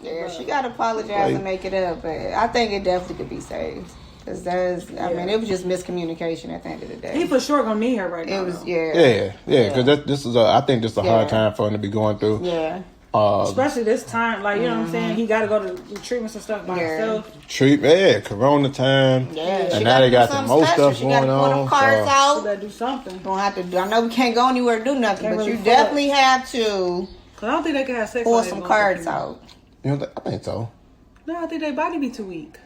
C: Yeah, she got to apologize and make it up. But I think it definitely could be saved. Because I mean, it was just miscommunication at the end of the day.
B: He for sure gonna need her right now.
C: It was,
A: Yeah. Because this is I think this is a hard time for him to be going through.
C: Yeah.
B: Especially this time, like, you know what I'm saying? He got to go to treatments and stuff by himself.
A: Corona time.
C: Yeah.
A: And now they got some more stuff
C: She got
A: going
C: to pull them
A: on.
C: cards
B: You
C: out.
B: better do something.
C: Don't have to. I know we can't go anywhere to do nothing,
B: Can't
C: but
B: really
C: you
B: fuck.
C: definitely have to
B: Cause I don't think they can have sex.
C: pull
B: while they
C: some
B: going
C: cards
B: through
C: out.
A: You know, I think so.
B: No, I think their body be too weak.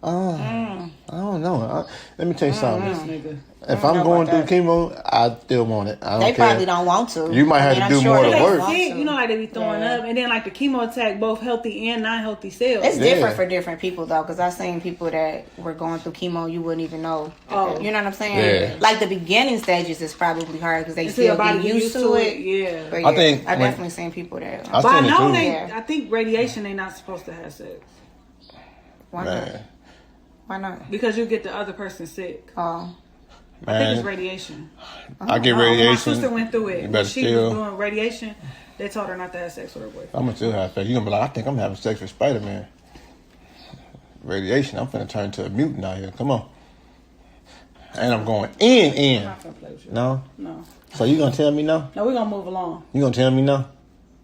A: I don't know. Let me tell you something.
B: This nigga.
A: If I'm going through chemo, I still want it. I don't
C: They
A: care.
C: probably don't want to.
A: You might have to
C: I'm
A: do more of the
C: they
A: work.
C: want
B: Sick,
C: to.
B: you know, like they be throwing up, and then like the chemo attack both healthy and non-healthy cells.
C: It's
A: Yeah.
C: different for different people though, because I've seen people that were going through chemo you wouldn't even know.
B: Oh.
C: You know what I'm saying?
A: Yeah.
C: Like the beginning stages is probably hard because they
B: Until your
C: still
B: body
C: get
B: get
C: used to it.
B: Yeah.
C: But
A: I think
C: I
A: when-
C: definitely seen people that.
A: I
B: But I
A: seen it
B: know
A: too.
B: they.
C: Yeah.
B: I think radiation they not supposed to have sex
C: Why not?
A: Man,
C: Why not?
B: because you get the other person sick.
C: Oh,
B: I think it's
A: man,
B: radiation.
A: I get
B: My
A: radiation.
B: sister went through
A: You
B: it.
A: better
B: When she
A: still.
B: was doing radiation, they told her not to have sex with her boyfriend.
A: I'm gonna still have sex. You gonna be like, I think I'm having sex with Spider-Man. Radiation. I'm finna turn into a mutant out here. Come on. And I'm going in.
B: I'm not gonna play with you.
A: No.
B: No.
A: So you gonna tell me no?
B: No, we're gonna move along.
A: You gonna tell me no?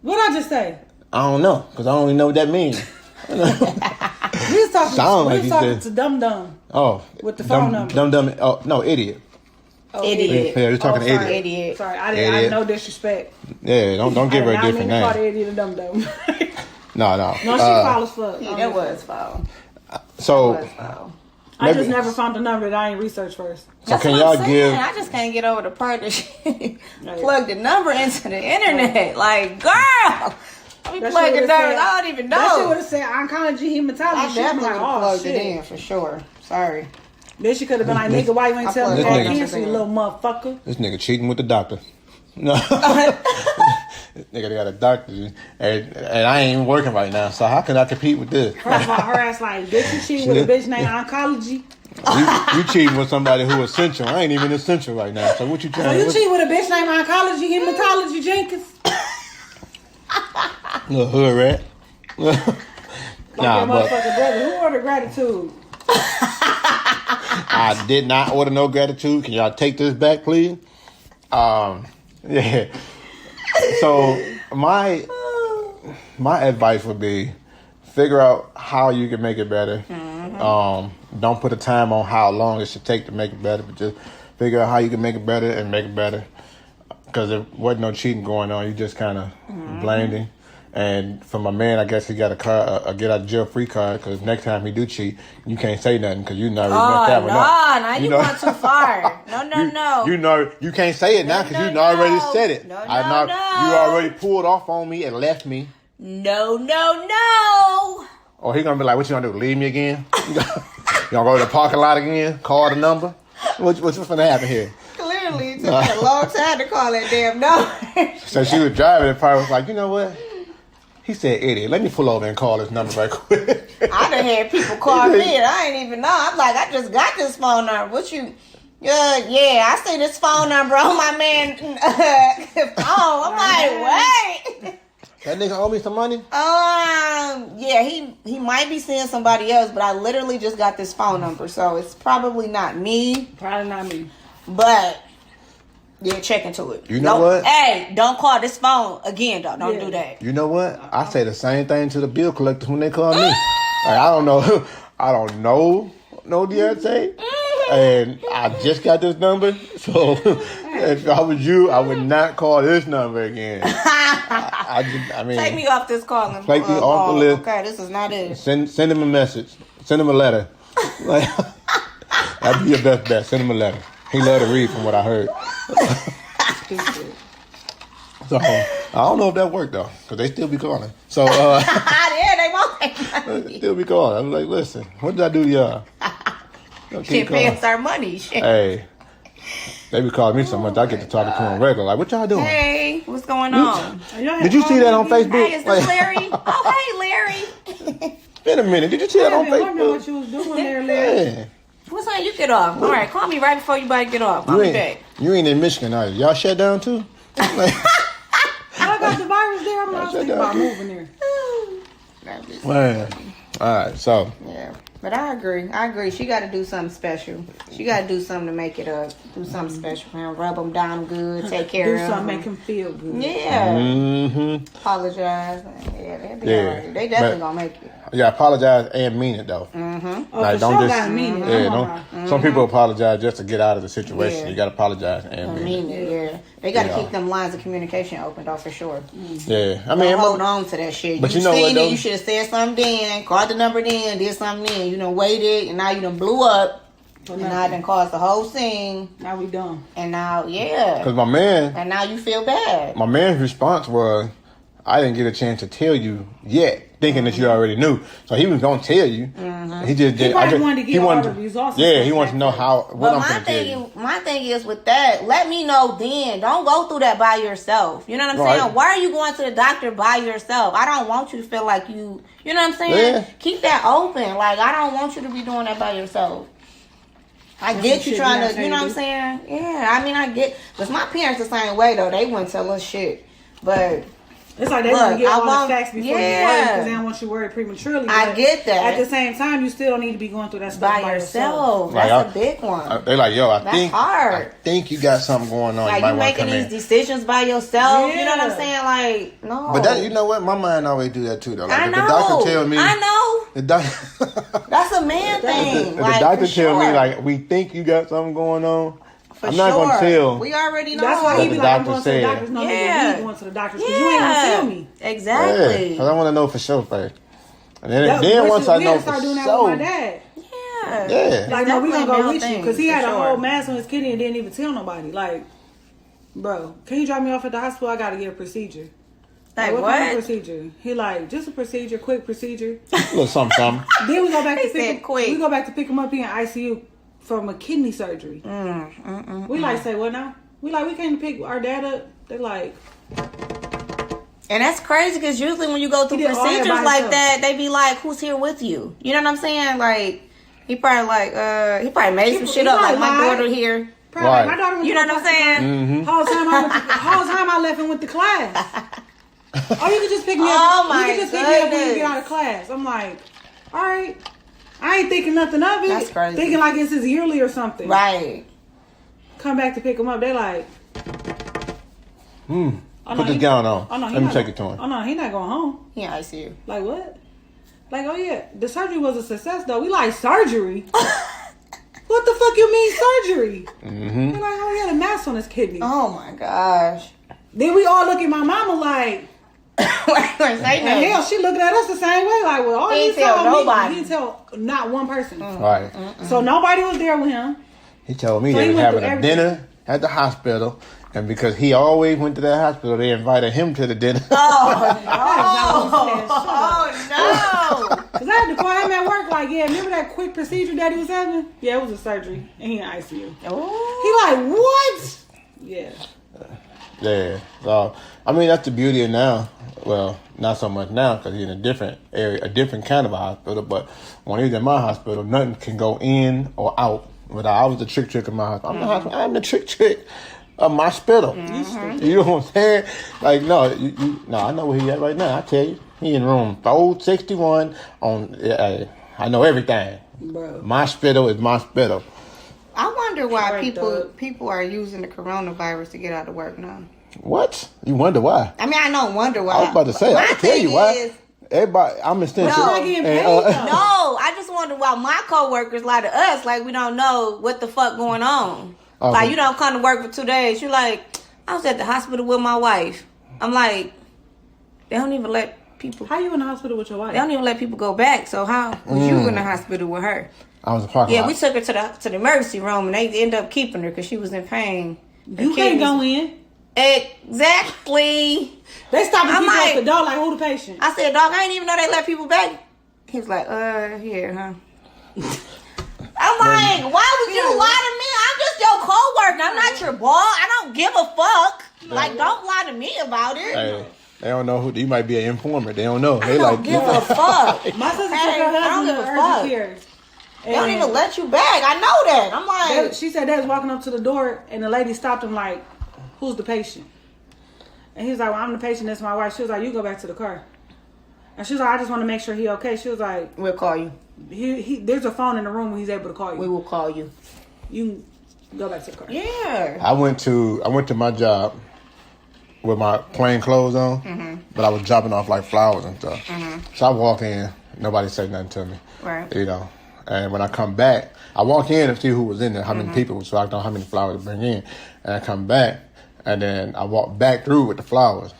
B: What I just say?
A: I don't know, cause I don't even know what that means.
B: We was talking.
A: Sound
B: We
A: like
B: was
A: you
B: talking
A: said.
B: to Dum Dum.
A: Oh,
B: With the phone number.
A: Dumb. Oh no, idiot.
B: Oh,
C: idiot.
A: Yeah, you're talking to
B: sorry.
A: idiot.
C: Idiot.
B: Sorry, I didn't. I
A: Idiot.
B: no disrespect.
A: Yeah, don't give her a
B: I did
A: different
B: not mean to call
A: name.
B: the idiot a Dum Dum.
A: No.
B: No, she foul as fuck.
C: Yeah, that was foul.
A: So,
C: That was foul.
B: I just
A: maybe-
B: never found the number that I ain't researched first.
A: so
C: That's
A: can
C: what
A: y'all
C: I'm saying.
A: give?
C: I just can't get over the part that she plugged the number into the internet. Like, girl, we
B: That shit
C: plugging
B: would've
C: numbers.
B: said-
C: I don't even know.
B: That shit would have said oncology, hematology.
C: I
B: She
C: definitely
B: like,
C: would have
B: oh
C: plugged
B: shit.
C: it in for sure. Sorry.
B: Then she could have been like, nigga, why you ain't telling me
A: plugged
B: that
A: it in.
B: cancer, you little motherfucker?
A: This nigga cheating with the doctor. No. This nigga got a doctor, and I ain't even working right now. So how can I compete with this?
B: First of all, her ass like, bitch, you cheating with a bitch named Oncology.
A: You cheating with somebody who essential. I ain't even essential right now. So what you
B: So
A: trying
B: you
A: to
B: cheating with a bitch named Oncology, Hematology Jenkins?
A: little hood rat?
B: Like
A: Nah,
B: your
A: but
B: motherfucking brother. Who ordered gratitude?
A: I did not order no gratitude. Can y'all take this back, please? Yeah. So my advice would be figure out how you can make it better. Don't put a time on how long it should take to make it better, but just figure out how you can make it better and make it better. Because there wasn't no cheating going on. You just kind of blamed him. And for my man, I guess he got a get out of jail free card. Because next time he do cheat, you can't say nothing because you never messed that one up.
C: Now you going too far. No.
A: You know you can't say it now because you already said it.
C: No.
A: You already pulled off on me and left me.
C: No.
A: Or he gonna be like, "What you gonna do? Leave me again? You gonna go to the parking lot again? Call the number? What's gonna happen here?"
C: Clearly, it took me a long time to call that damn number.
A: So she was driving and probably was like, "You know what?" He said, "Idiot, let me pull over and call this number right quick."
C: I done had people call me and I ain't even know. I'm like, I just got this phone number. What you? Yeah, I see this phone number on my man phone. I'm like, wait.
A: That nigga owe me some money.
C: Yeah, he might be seeing somebody else, but I literally just got this phone number, so it's probably not me.
B: Probably not me.
C: But yeah, check into it.
A: You know what?
C: Hey, don't call this phone again, though. Don't do that.
A: You know what? I say the same thing to the bill collectors when they call me. Like, I don't know no Deontay. And I just got this number, so If I was you, I would not call this number again. I mean,
C: take me off this call.
A: Take me off the list.
C: Okay, this is not it.
A: Send him a message. Send him a letter. Like, that'd be your best bet. Send him a letter. He love to read, from what I heard. So I don't know if that worked though, because they still be calling. So
C: yeah, they won't.
A: they still be calling. I'm like, listen, what did I do to y'all?
C: Shit, pay us our money. Shit.
A: Hey, they be calling me so much. I get to talk to them regular. Like, what y'all doing?
C: Hey, what's going on?
A: Did you see that on Facebook?
C: Hey, is this Larry? Oh, hey, Larry.
A: Wait a minute. Did you see that on
B: I wonder
A: Facebook?
B: what you was doing there, Larry.
A: Yeah.
C: What's on? You get off. All right, call me right before you about to get off. I'll be back.
A: You ain't in Michigan, are you? Y'all shut down too? Like,
B: I got the virus there. I'm not thinking about moving there.
A: man. All right, so.
C: Yeah. But I agree. She got to do something special. She got to do something to make it up. Do something special for him. Rub him down good. Take care of him.
B: Do something make him feel good.
C: Yeah.
A: Mm-hmm.
C: Apologize. Yeah, they'll be all right. They definitely going to make it.
A: Yeah, apologize and mean it though.
C: Mm-hmm.
B: Oh, like, don't just mean it.
A: Yeah, don't. Some people apologize just to get out of the situation. Yeah. You got to apologize and mean it.
C: Yeah, they got to keep them lines of communication open though, for sure.
A: Yeah, I mean,
C: hold on to that shit.
A: But you know what?
C: You should have said something then, called the number then, did something then. You done waited, and now you done blew up, and now it done caused the whole scene.
B: Now we done.
C: And now, yeah.
A: Because my man.
C: And now you feel bad.
A: My man's response was, I didn't get a chance to tell you yet, thinking that you already knew. So he was gonna tell you. Mm-hmm. He just did.
B: He wanted to get all the results.
A: Yeah, he wants to know how. What I'm gonna tell you.
C: My thing is with that. Let me know then. Don't go through that by yourself. You know what I'm saying? Why are you going to the doctor by yourself? I don't want you to feel like you. You know what I'm saying?
A: Yeah.
C: Keep that open. Like I don't want you to be doing that by yourself. I get you trying to. You know what I'm saying? Yeah. I mean, I get. Because my parents the same way though. They wouldn't tell us shit, but.
B: It's like they want to get all the facts before you worry because they don't want you worried prematurely.
C: I get that.
B: At the same time, you still don't need to be going through that stuff by yourself.
C: That's a big one.
A: They're like, yo,
C: That's hard.
A: I think you got something going on.
C: Like you making these decisions by yourself. Yeah. You know what I'm saying? Like, no.
A: But that, you know what? My mind always do that too, though. Like,
C: I know.
A: If the doctor tell me,
C: I know.
A: The doctor.
C: That's a man thing.
A: If the doctor tell me, like, we think you got something going on. I'm not gonna tell.
C: We already know.
B: That's why he be like, I'm going to the doctors. No,
C: yeah.
B: You going to the doctors because you ain't gonna tell me.
C: Exactly.
A: Yeah, because I want to know for sure first. And then once I know for
B: start doing that
A: sure.
B: with my dad.
C: Yeah.
B: Like, no, we gonna go with you because he had a whole mask on his kidney and didn't even tell nobody. Like, bro, can you drop me off at the hospital? I gotta get a procedure.
C: Like what?
B: Kind of procedure? He like just a procedure, quick procedure.
A: A little something.
B: Then we go back to pick him. We go back to pick him up here in ICU. From a kidney surgery. We like say what now? We came to pick our dad up. They like,
C: and that's crazy because usually when you go through procedures like that, they be like, "Who's here with you?" You know what I'm saying? Like he probably made some shit up. Like my daughter here.
B: Probably right. My daughter.
C: You know what I'm saying?
A: Mm-hmm.
B: Whole time I left and went to class. Oh, you can just pick me up.
C: Oh my
B: You can just pick me up when you get out of class. I'm like, all right. I ain't thinking nothing of it.
C: That's crazy.
B: Thinking like this is yearly or something.
C: Right.
B: Come back to pick him up. They like.
A: Put this gown on.
B: Oh, no,
A: let me take it to him.
B: Oh no, he not going home.
C: He in ICU.
B: Like what? Like oh yeah, the surgery was a success though. We like surgery. What the fuck you mean surgery?
A: Mm-hmm.
B: We're like oh he had a mass on his kidney.
C: Oh my gosh.
B: Then we all look at my mama like.
C: And
B: hell, she looking at us the same way. Like, well, all he
C: tell nobody.
B: He didn't tell not one person.
A: Right.
B: So nobody was there with him.
A: He told me they was having a dinner at the hospital, and because he always went to that hospital, they invited him to the dinner.
C: Oh no!
B: Because I had to call him at work. Like, yeah, remember that quick procedure that he was having? Yeah, it was a surgery, and he in ICU. Oh. He like what? Yeah.
A: Yeah. So I mean, that's the beauty of now. Well, not so much now because he's in a different area, a different kind of a hospital. But when he's in my hospital, nothing can go in or out. I was the trick of my hospital. I'm the trick of my hospital. Mm-hmm. You know what I'm saying? Like, no, I know where he at right now. I tell you, he in room 461 on. I know everything. Bro. My hospital is my hospital.
C: I wonder why people are using the coronavirus to get out of work now.
A: What? You wonder why?
C: I mean, I don't wonder why.
A: I was about to say, I can tell you why. Everybody, I'm essential.
C: No, I just wonder why my coworkers lie to us like we don't know what the fuck going on.
A: Okay.
C: Like, you don't come to work for 2 days. You like, I was at the hospital with my wife. I'm like, they don't even let people.
B: How you in the hospital with your wife?
C: They don't even let people go back. So how was you in the hospital with her?
A: I was in the parking lot.
C: We took her to the emergency room, and they ended up keeping her because she was in pain.
B: You can't go in.
C: Exactly.
B: They stopped people at the door like, who the patient?
C: I said, dog, I didn't even know they let people back. He was like, here, huh? I'm like, why would you lie to me? I'm just your co-worker. I'm not your boss. I don't give a fuck. Like, don't lie to me about it.
A: Hey, they don't know who you might be an informer. They don't know.
C: I don't give a fuck.
B: My sister took her husband to urgent care.
C: They don't even let you back. I know that. I'm like,
B: she said they was walking up to the door, and the lady stopped him like, who's the patient? And he was like, well, I'm the patient. That's my wife. She was like, you go back to the car. And she was like, I just want to make sure he okay. She was like,
C: we'll call you.
B: There's a phone in the room where he's able to call you.
C: We will call you.
B: You can go back to the car.
C: Yeah.
A: I went to my job with my plain clothes on, but I was dropping off like flowers and stuff. So I walk in, nobody said nothing to me.
C: Right.
A: You know. And when I come back, I walk in to see who was in there, how many people, so I know how many flowers to bring in. And I come back, and then I walk back through with the flowers.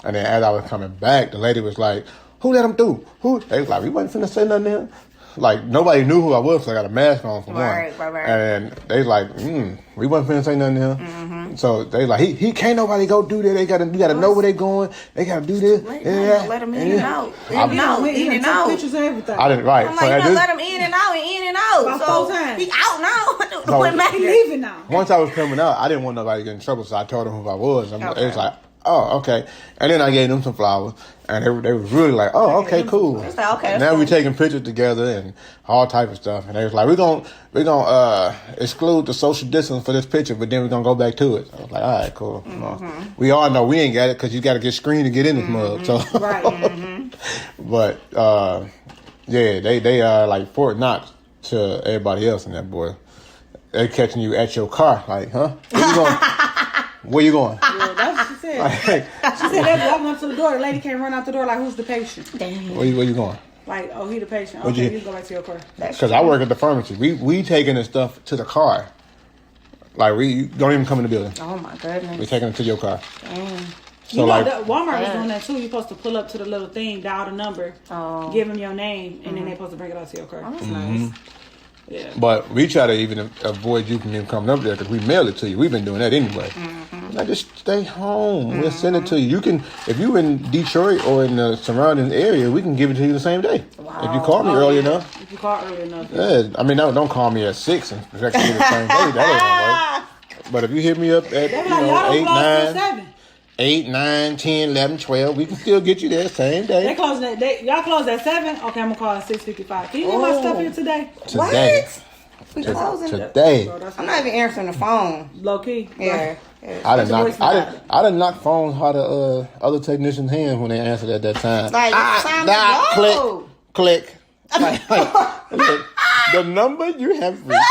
A: And then as I was coming back, the lady was like, who let him through? Who? They was like, we wasn't finna say nothing to him. Like, nobody knew who I was, so I got a mask on for one.
C: Right.
A: And they like, we wasn't finna say nothing to him. So they like, he can't nobody go do that. You gotta know where they going. They gotta do this.
C: Let him in and out. In and out.
B: Pictures and everything.
A: I didn't, right.
C: I'm like, you let him in and out and in and out.
B: About
C: so
B: 4 times.
C: he out now.
A: No,
B: He leaving now.
A: Once I was coming out, I didn't want nobody to get in trouble, so I told them who I was. It was like, oh, okay. And then I gave them some flowers, and they were really like, oh, okay, cool.
C: It's like, okay,
A: now we taking pictures together and all type of stuff. And they was like, we're gonna exclude the social distance for this picture, but then we're gonna go back to it. I was like, all right, cool. We all know we ain't got it because you got to get screened to get in this mug. So,
B: Right.
A: But yeah, they are like Fort Knox to everybody else in that boy. They catching you at your car, like, huh? Where you going? Where you going?
B: Yeah, that's what she said. She said they walking up to the door. The lady came run out the door like, who's the patient?
C: Damn.
A: Where you going?
B: Like, oh, he the patient. Okay, you go back to your car.
A: Because I work at the pharmacy. We taking the stuff to the car. Like, we don't even come in the building.
C: Oh, my goodness.
A: We taking it to your car.
C: Damn.
A: So like,
B: Walmart was doing that too. You're supposed to pull up to the little thing, dial the number, give them your name, and then they're supposed to bring it out to your car.
C: Oh, that's nice.
B: Yeah.
A: But we try to even avoid you from even coming up there because we mail it to you. We've been doing that anyway. Like, just stay home. We'll send it to you. You can, if you in Detroit or in the surrounding area, we can give it to you the same day. Wow. If you call me early enough.
B: If you call early enough.
A: Yeah. I mean, don't call me at 6 and expect to get the same day. That ain't gonna work. But if you hit me up at 8, 9, 10, 11, 12, we can still get you there same day.
B: They close y'all close at 7? Okay, I'm gonna call at 6:55. Can you get my stuff here today?
C: What? We closing
A: today.
C: I'm not even answering the phone.
B: Low key.
C: Yeah.
A: I didn't knock phones out of other technicians' hands when they answered at that time.
C: Like, time to go.
A: Click. Look, the number you have reached.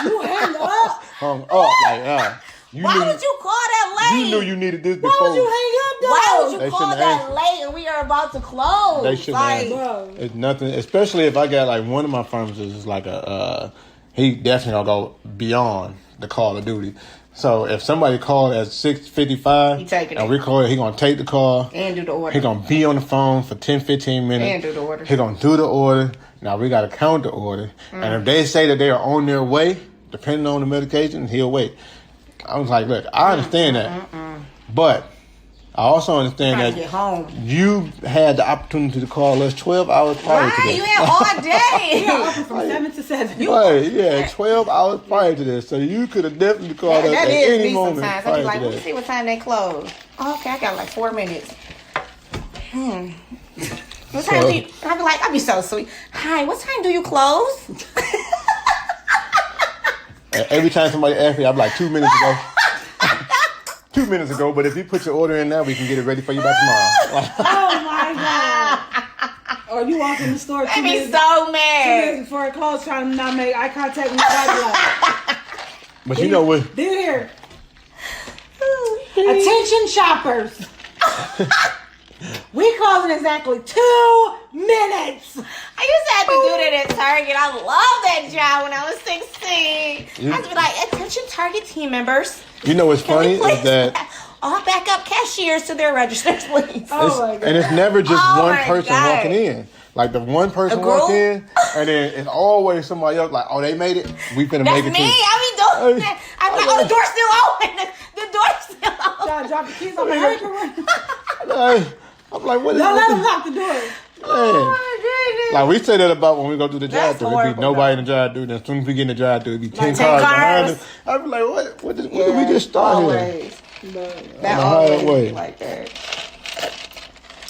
B: You hang up.
A: Hung up. Like,
C: Why would you call that late?
A: You knew you needed this before.
B: Why would you hang up though?
C: Why would you call that late and we are about to close?
A: They shouldn't have. It's nothing, especially if I got like one of my pharmacists is like he definitely gonna go beyond the call of duty. So if somebody called at 6:55 and we call it, he gonna take the call
C: and do the order.
A: He gonna be on the phone for 10-15 minutes
C: and do the order.
A: He gonna do the order. Now we gotta count the order, and if they say that they are on their way, depending on the medication, he'll wait. I was like, look, I understand that, but I also understand that
C: get home.
A: You had the opportunity to call us 12 hours prior to this.
C: You had all day.
B: You open from 7 to 7.
A: Right, yeah, 12 hours prior to this. So you could have definitely called us at any moment.
C: Sometimes I'd be like, let me see what time they close. Oh, okay, I got like 4 minutes. What time do you? I'd be like, I'd be so sweet. Hi, what time do you close?
A: Every time somebody asks me, I'm like 2 minutes ago. 2 minutes ago, but if you put your order in now, we can get it ready for you by tomorrow.
B: Oh my God. Or you walk in the store.
C: I'd be so mad.
B: 2 minutes before it closed, trying to not make eye contact with the
A: But you know what?
B: Do you hear? Attention shoppers. We closing exactly 2 minutes.
C: I used to have to do that at Target. I love that job when I was 16. I had to be like, attention Target team members.
A: You know what's funny is that
C: all backup cashiers to their registers, please.
B: Oh my God.
A: And it's never just one
C: my
A: person
C: God.
A: walking in. Like the one person walk in, and then it's always somebody else. Like, oh, they made it. We finna
C: That's
A: make it
C: me.
A: too.
C: I be doing that. I'm like, oh, the door's still open. The door's still open.
B: Y'all drop the keys on the apron.
A: I'm like, what is
B: Don't let them
A: this?
B: lock the door.
C: Oh,
A: Like we say that about when we go through the drive-thru. It'd be
C: horrible,
A: nobody in the drive-thru. Then as soon as we get in the drive-thru, it'd be 10
C: 10
A: cars behind
C: cars.
A: us. I'd be like, what did we just start here?
C: always.
B: But,
C: That
A: How that
C: always
A: way?
C: be like that.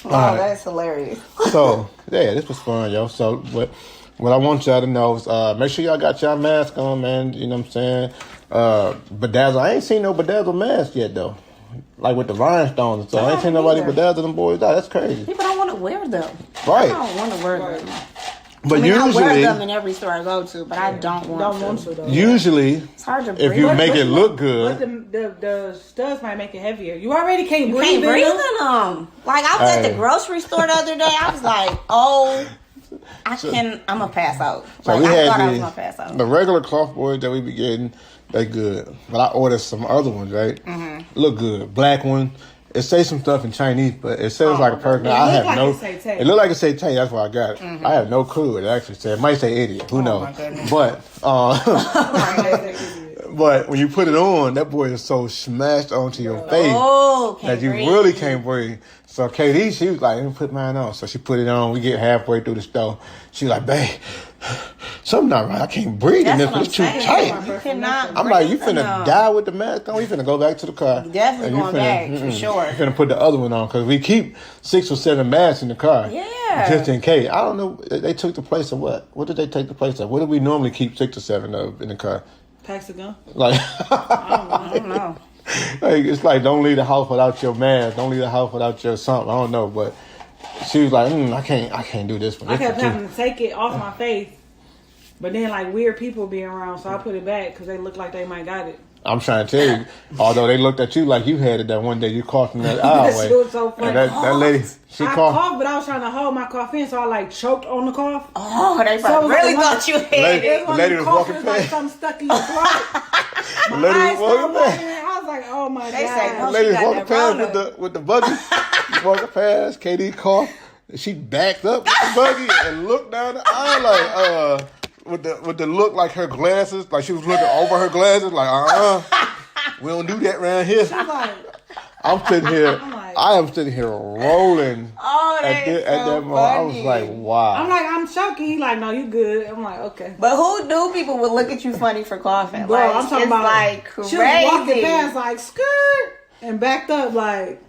C: Oh,
A: All right.
C: that's hilarious.
A: So yeah, this was fun, yo. So what I want y'all to know is make sure y'all got y'all mask on, man. You know what I'm saying? Bedazzle. I ain't seen no bedazzle mask yet though. Like with the rhinestones and stuff. I ain't seen nobody
C: either.
A: bedazzle them boys out. That's crazy.
C: People don't want to wear them.
A: Right.
C: I don't want to wear them.
A: But
C: I mean, I wear
A: usually,
C: them in every store I go to, but I don't want to.
B: though.
A: usually,
C: It's hard to
A: if
C: breathe.
A: you make
B: But
A: it look good,
B: the studs might make it heavier. You already can't
C: You
B: breathe
C: can't breathe
B: in
C: in
B: them.
C: them. Like, I was at
A: Hey.
C: the grocery store the other day. I was like, oh, I'm going to pass out.
A: so
C: Like,
A: we
C: I
A: had
C: thought I was going to pass out.
A: the regular cloth boys that we be getting, they good. But I ordered some other ones, right?
C: Mm-hmm.
A: Look good. Black one. It says some stuff in Chinese, but it says like a person.
B: It
A: I
B: look
A: have
B: like
A: no.
B: it say Tay.
A: It look like it say Tay. That's why I got it. I have no clue. It actually said. It might say idiot. Who knows?
C: my goodness.
A: But but when you put it on, that boy is so smashed onto your face
C: Oh,
A: that
C: can't
A: you
C: breathe.
A: really can't breathe. So KD, she was like, "Let me put mine on." So she put it on. We get halfway through the store. She like, "Babe, something not right. I can't breathe in
C: That's
A: this.
C: what
A: It's
C: I'm
A: too
C: saying.
A: tight."
C: You cannot
A: I'm like, you
C: breathe in
A: finna
C: them.
A: die with the mask on? You finna go back to the car.
C: Definitely
A: And you
C: going back, for sure.
A: You finna put the other one on because we keep 6 or 7 masks in the car.
C: Yeah.
A: Just in case. I don't know. They took the place of what? What did they take the place of? What do we normally keep 6 or 7 of in the car?
B: Packs of gum.
A: Like,
C: I don't know.
A: like, it's like, don't leave the house without your mask. Don't leave the house without your something. I don't know, but she was like, I can't do this one.
B: I
A: This
B: kept
A: one too.
B: having to take it off my face. But then, like, weird people being around, so I put it back because they look like they might got it.
A: I'm trying to tell you, although they looked at you like you had it that one day, you coughed in that aisle.
B: That shit was so funny.
A: And that lady, she
B: I
A: coughed.
B: coughed, but I was trying to hold my cough in, so I, like, choked on the cough.
C: Oh, they
B: So it was
C: really
B: like
C: thought you had
A: Lady-
C: it.
B: It was
A: lady
B: one
A: was
B: of them
A: walking
B: coughs, like
A: past.
B: something stuck in your throat.
A: The
B: My
A: lady
B: eyes
A: was
B: started
A: walking past.
B: watering. I was like, oh, my
C: They say,
B: God.
C: oh,
A: The lady
C: she
A: was
C: got
A: walking
C: that
A: past
C: Rona.
A: with the buggy. Walking past, KD coughed. She backed up with the buggy and looked down the aisle like, with the look like her glasses, like she was looking over her glasses, like, we don't do that around here.
B: I was like,
A: I'm sitting here,
B: like-
A: I am sitting here rolling
C: Oh,
A: at
C: that's
A: that
C: so
A: moment. I was
C: funny.
A: like, wow.
B: I'm choking. He like, no, you good. I'm like, okay.
C: But who knew people would look at you funny for coughing?
B: Bro,
C: like,
B: I'm talking
C: it's
B: about
C: like crazy.
B: She was walking past like skirt and backed up like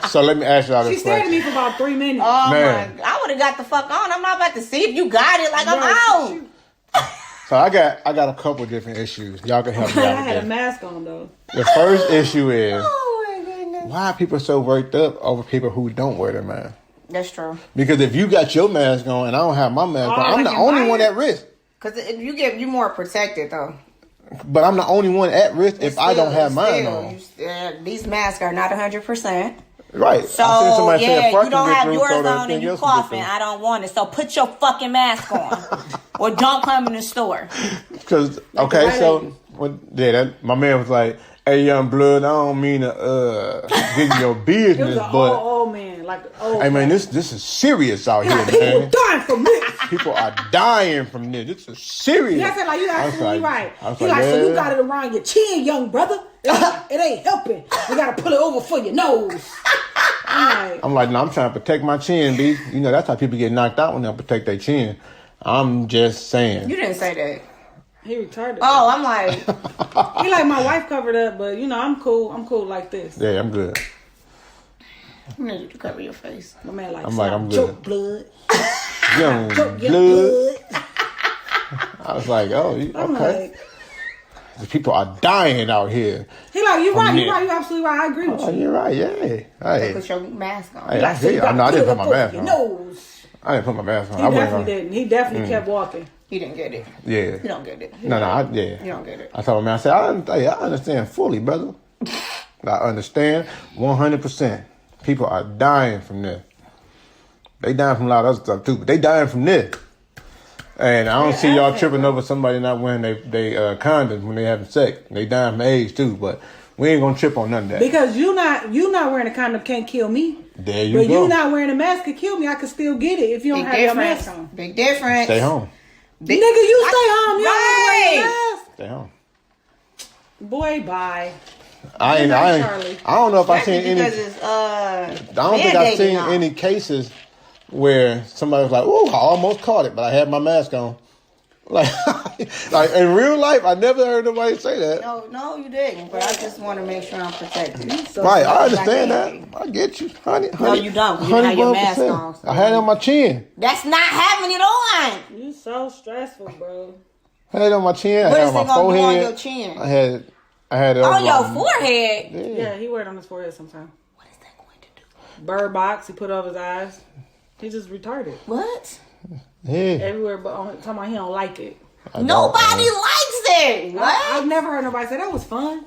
A: So let me ask y'all
B: she
A: this
B: stared at
A: question.
B: me for about 3 minutes.
C: Oh
A: Man.
C: my! I would have got the fuck on. I'm not about to see if you got it. Like I'm
B: Bro,
C: out.
A: So I got a couple different issues. Y'all can help me
B: I
A: out
B: had a
A: with that.
B: mask on though.
A: The first issue is,
C: Oh my goodness.
A: why are people so worked up over people who don't wear their mask?
C: That's true.
A: Because if you got your mask on and I don't have my mask
B: Oh,
A: on, I'm
B: like
A: the
B: in
A: only one
B: fire?
A: at risk.
C: Cause if you more protected though.
A: But I'm the only one at risk if I don't have mine on.
C: These masks are not 100%.
A: Right.
C: So
A: I seen somebody say a
C: yeah,
A: person
C: you don't
A: get
C: have
A: through,
C: yours
A: so that
C: on
A: thing
C: and you
A: else will get
C: coughing. I don't want it. So put your fucking mask on, or don't come in the store.
A: Because okay, so my man was like, "Hey, young blood, I don't mean to get in your
B: It was
A: business,
B: an
A: but
B: old man, like the old.
A: hey, man, this is serious out here,
B: people
A: man.
B: dying from this.
A: People are dying from this. This is serious."
B: Yeah, I said like you
A: I was
B: absolutely
A: like-
B: right.
A: I was
B: He
A: like,
B: like, so
A: yeah.
B: you got it around your chin, young brother. It ain't helping. You gotta pull it over for your nose.
A: I'm like, no, I'm trying to protect my chin, B. You know, that's how people get knocked out when they protect their chin. I'm just saying.
C: You didn't say that.
B: He retarded.
C: Oh, I'm like,
B: He like my wife covered up, but you know I'm cool. I'm cool like this.
A: Yeah, I'm good.
C: you need to cover your face.
B: My man like,
A: I'm like, I'm
B: choke
A: good.
B: blood.
A: Young
B: Choke your
A: blood.
B: blood.
A: I was like, oh,
B: I'm
A: okay.
B: like,
A: The people are dying out here.
B: he like, you right,
A: Yeah.
B: you right, you absolutely right. I agree with
A: Oh,
B: you.
A: you're right, yeah. Hey,
C: Put your mask on.
A: hey, I
B: Like, so
A: hear
B: you
A: you.
B: gotta
A: No, I didn't
B: it
A: put my
B: up over
A: mask
B: your
A: on.
B: nose.
A: I didn't put my mask on.
B: He
A: I wasn't
B: definitely
A: gonna-
B: didn't. He definitely kept walking.
C: You didn't get it.
A: Yeah.
C: You don't get it.
A: No, yeah.
C: You don't get it.
A: I told him, I said, I understand fully, brother. I understand 100%. People are dying from this. They dying from a lot of other stuff too, but they dying from this. And I don't see y'all tripping over somebody not wearing they condoms when they having sex. They dying from AIDS too, but we ain't gonna trip on none of that.
B: Because you not wearing a condom can't kill me.
A: There you
B: but
A: go.
B: You not wearing a mask can kill me. I can still get it if you don't have your mask on.
C: Big difference.
A: Stay home.
B: Nigga, you stay home. You don't wear your mask.
A: Stay home.
B: Boy, bye.
A: I don't know if I seen any.
C: I
A: don't think I've seen any cases where somebody was like, "Ooh, I almost caught it, but I had my mask on." Like in real life, I never heard nobody say that.
C: No, you didn't. But I just want to make sure I'm protected.
A: So right, I understand that. I get you, honey.
C: No, you don't. You didn't have your mask on.
A: I had it on my chin.
C: That's not having it on.
B: You so stressful, bro.
A: I had it on my chin.
C: What
A: I had
C: is
A: it
C: it
A: on my
C: gonna do
A: forehead.
C: on your chin?
A: I had it
C: on your forehead.
B: Yeah, he wear it on his forehead sometimes.
C: What is that going to do?
B: Bird box. He put over his eyes. He just retarded.
C: What?
A: Yeah.
B: Everywhere, but talking about he don't like it.
C: Nobody likes it. What?
B: I've never heard nobody say that was fun.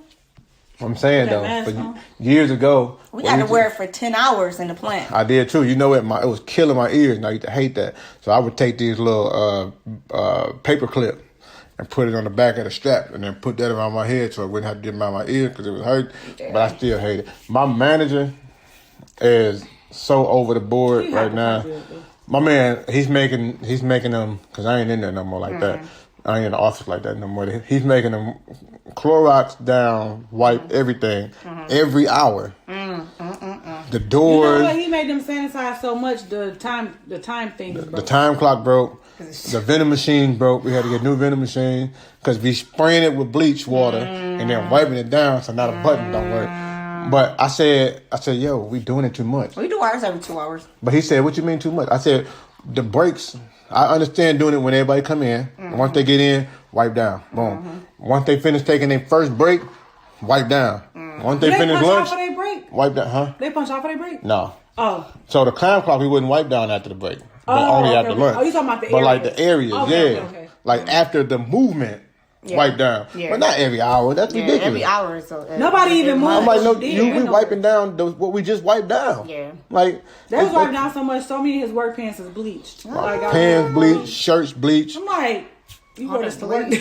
A: I'm saying though, for years ago,
C: we got to wear it for 10 hours in the plant.
A: I did too. You know what? It was killing my ears, and I used to hate that. So I would take these little paper clip and put it on the back of the strap, and then put that around my head so I wouldn't have to get it around my ear because it was hurt. Yeah. But I still hate it. My manager is so over the board right now. My man, he's making them, because I ain't in there no more like that. I ain't in the office like that no more. He's making them Clorox down, wipe everything every hour. The doors.
B: You know what? He made them sanitize so much. The time thing.
A: The time clock broke. The vending machine broke. We had to get a new vending machine because we spraying it with bleach water and then wiping it down so now the button don't work. But I said, yo, we doing it too much.
C: We do ours every 2 hours.
A: But he said, what you mean too much? I said, the breaks. I understand doing it when everybody come in. Once they get in, wipe down. Boom. Once they finish taking their first break, wipe down. Once they finish lunch,
B: off of their break?
A: Wipe down. Huh?
B: They punch off of their break?
A: No.
B: Oh.
A: So the time clock, we wouldn't wipe down after the break. But only after lunch.
B: Oh, you talking about the areas?
A: But like the areas,
B: Okay.
A: Like after the movement, wipe down. Yeah. But not every hour. That's ridiculous.
C: Every hour. So
B: nobody even moves.
A: We wiping down what we just wiped down.
C: Yeah.
A: Like
B: they was wiping down so much. So many of his work pants is bleached.
A: Pants bleached, shirts bleached.
B: I'm like, you go to work.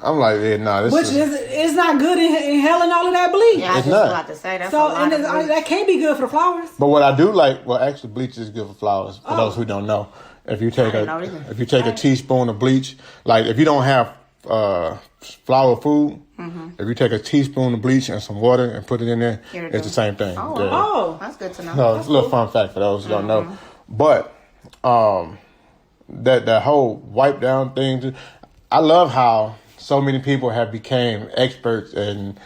A: I'm like, this
B: which is not good inhaling all of that bleach.
C: Yeah, I was about to say that's
B: that can't be good for the flowers.
A: But what I do like, actually, bleach is good for flowers. For those who don't know, if you take a teaspoon of bleach, like if you don't have flower food, if you take a teaspoon of bleach and some water and put it in there, it's the same thing.
C: Oh, that's good to know.
A: No, it's a little fun fact for those who don't know. But that whole wipe down thing, I love how so many people have became experts in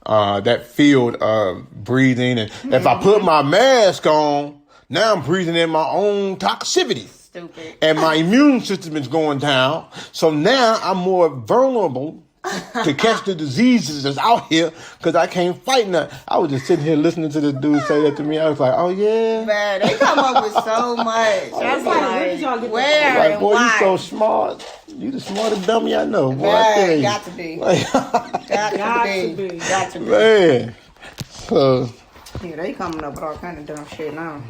A: that field of breathing. And if I put my mask on, now I'm breathing in my own toxicity.
C: Stupid.
A: And my immune system is going down. So now I'm more vulnerable to catch the diseases that's out here because I can't fight nothing. I was just sitting here listening to this dude say that to me. I was like, oh, yeah.
C: Man, they come up with so much. I was like, where did y'all get where and
A: boy,
C: why?
A: You so smart. You the smartest dummy I know. Boy,
C: man, got to be. Got to be.
A: Man. So.
C: Yeah, they coming up with all kind of dumb shit now.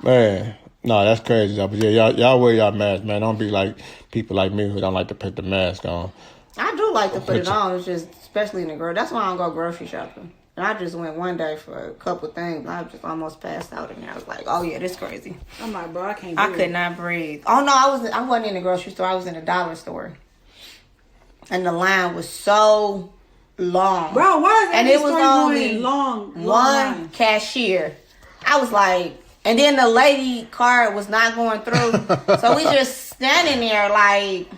A: Man. No, that's crazy. But yeah, y'all wear y'all mask, man. Don't be like people like me who don't like to put the mask on.
C: I do like to put it on. It's just, especially in the grocery. That's why I don't go grocery shopping. And I just went one day for a couple things. I just almost passed out in there. I was like, oh yeah, this crazy.
B: I'm like, bro, I can't breathe.
C: I could not breathe. Oh no, I wasn't in the grocery store. I was in a dollar store. And the line was so long.
B: Bro, why is
C: and it was only
B: long
C: one cashier. I was like, and then the lady card was not going through. So we just standing there like,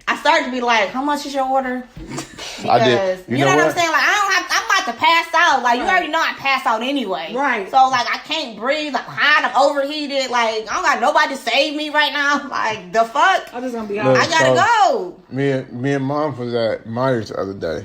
C: I started to be like, how much is your order? Because,
A: I did.
C: You know what I'm saying? Like, I'm about to pass out. Like, you already know I pass out anyway.
B: Right.
C: So, like, I can't breathe. I'm hot. I'm overheated. Like, I don't got nobody to save me right now. Like, the fuck?
B: I'm just going to be honest.
C: I gotta go.
A: Me and Mom was at Myers the other day,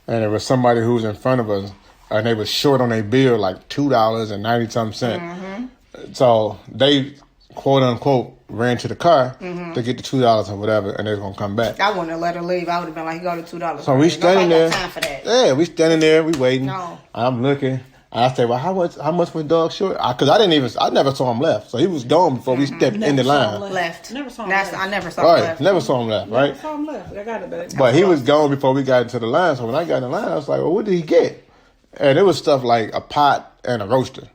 A: and there was somebody who was in front of us, and they was short on their bill, like $2.90-something. Mm-hmm. So, they, quote unquote, ran to the car to get the $2 or whatever, and they was gonna come back.
C: I wouldn't have let her leave. I would have been like, "You go to $2."
A: So we standing there.
C: Time for that.
A: Yeah, we standing there. We waiting.
C: No.
A: I'm looking. I said, well, how much was Doug short? Because I never saw him left. So he was gone before we stepped in the line.
C: Left.
B: Never saw him left.
C: I never saw him
A: Right,
C: left.
A: never saw him left, right?
B: Never saw him left. I got it, baby.
A: But he was gone before we got into the line. So when I got in the line, I was like, well, what did he get? And it was stuff like a pot and a roaster.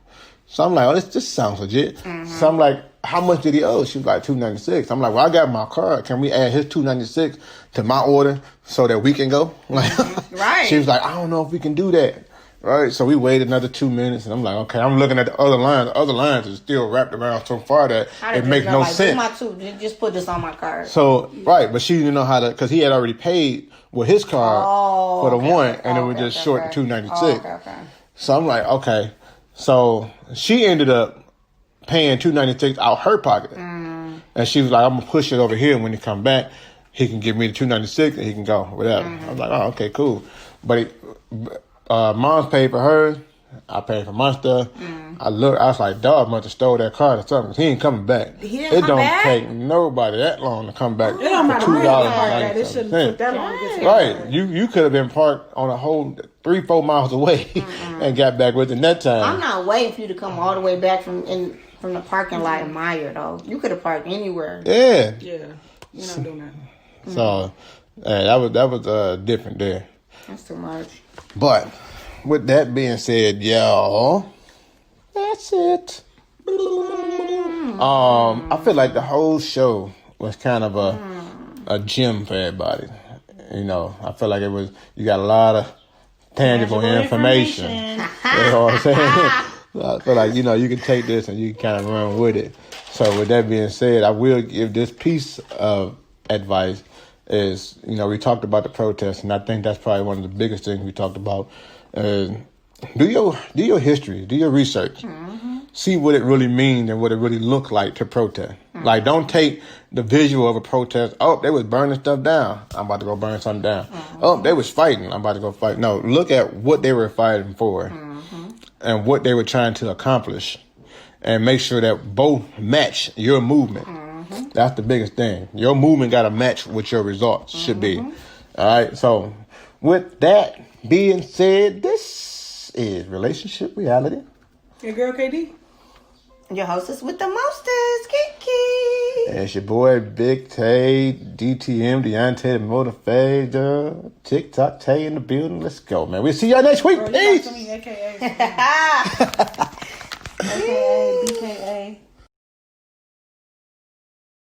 A: So I'm like, oh, this sounds legit. So I'm like, how much did he owe? She was like, $296. I'm like, well, I got my card. Can we add his $296 to my order so that we can go?
C: Right.
A: She was like, I don't know if we can do that. Right. So we waited another 2 minutes, and I'm like, okay. I'm looking at the other lines. The other lines is still wrapped around so far that it makes no sense.
C: Just put this on my card.
A: So, right. But she didn't know how to, because he had already paid with his card for the one, and it was just short the $296. So I'm like, okay. So she ended up paying $296 out her pocket. And she was like, I'm going to push it over here. And when he come back, he can give me the $296 and he can go, whatever. I was like, oh, okay, cool. But Mom's paid for hers. I paid for my stuff. I was like, dog must have stole that card or something. He ain't coming back.
C: It don't
A: take nobody that long to come back.
B: It don't matter where you parked at. It shouldn't took that long to get to the
A: Right. You could have been parked on a whole 3-4 miles away and got back within that time.
C: I'm not waiting for you to come all the way back from the parking lot in Meyer, though. You could have parked anywhere.
A: Yeah.
B: Yeah. You're not doing that.
A: So that was different there.
C: That's too much.
A: But with that being said, y'all, that's it. I feel like the whole show was kind of a gem for everybody. You know, I feel like you got a lot of tangible information. You know what I'm saying? I feel like, you can take this and you can kind of run with it. So with that being said, I will give this piece of advice is, we talked about the protest, and I think that's probably one of the biggest things we talked about. Do your history, do your research. See what it really means and what it really looked like to protest. Like, don't take the visual of a protest. Oh, they was burning stuff down. I'm about to go burn something down. Oh, they was fighting. I'm about to go fight. No, look at what they were fighting for and what they were trying to accomplish, and make sure that both match your movement. That's the biggest thing. Your movement got to match what your results should be. All right. So with that being said, this is Relationship Reality.
B: Your girl KD.
C: Your hostess with the mostest, Kiki.
A: And it's your boy Big Tay, DTM, Deontay, the Motivator, TikTok Tay in the building. Let's go, man. We'll see y'all next week. Peace.
B: AKA.
C: AKA
B: AKA BKA.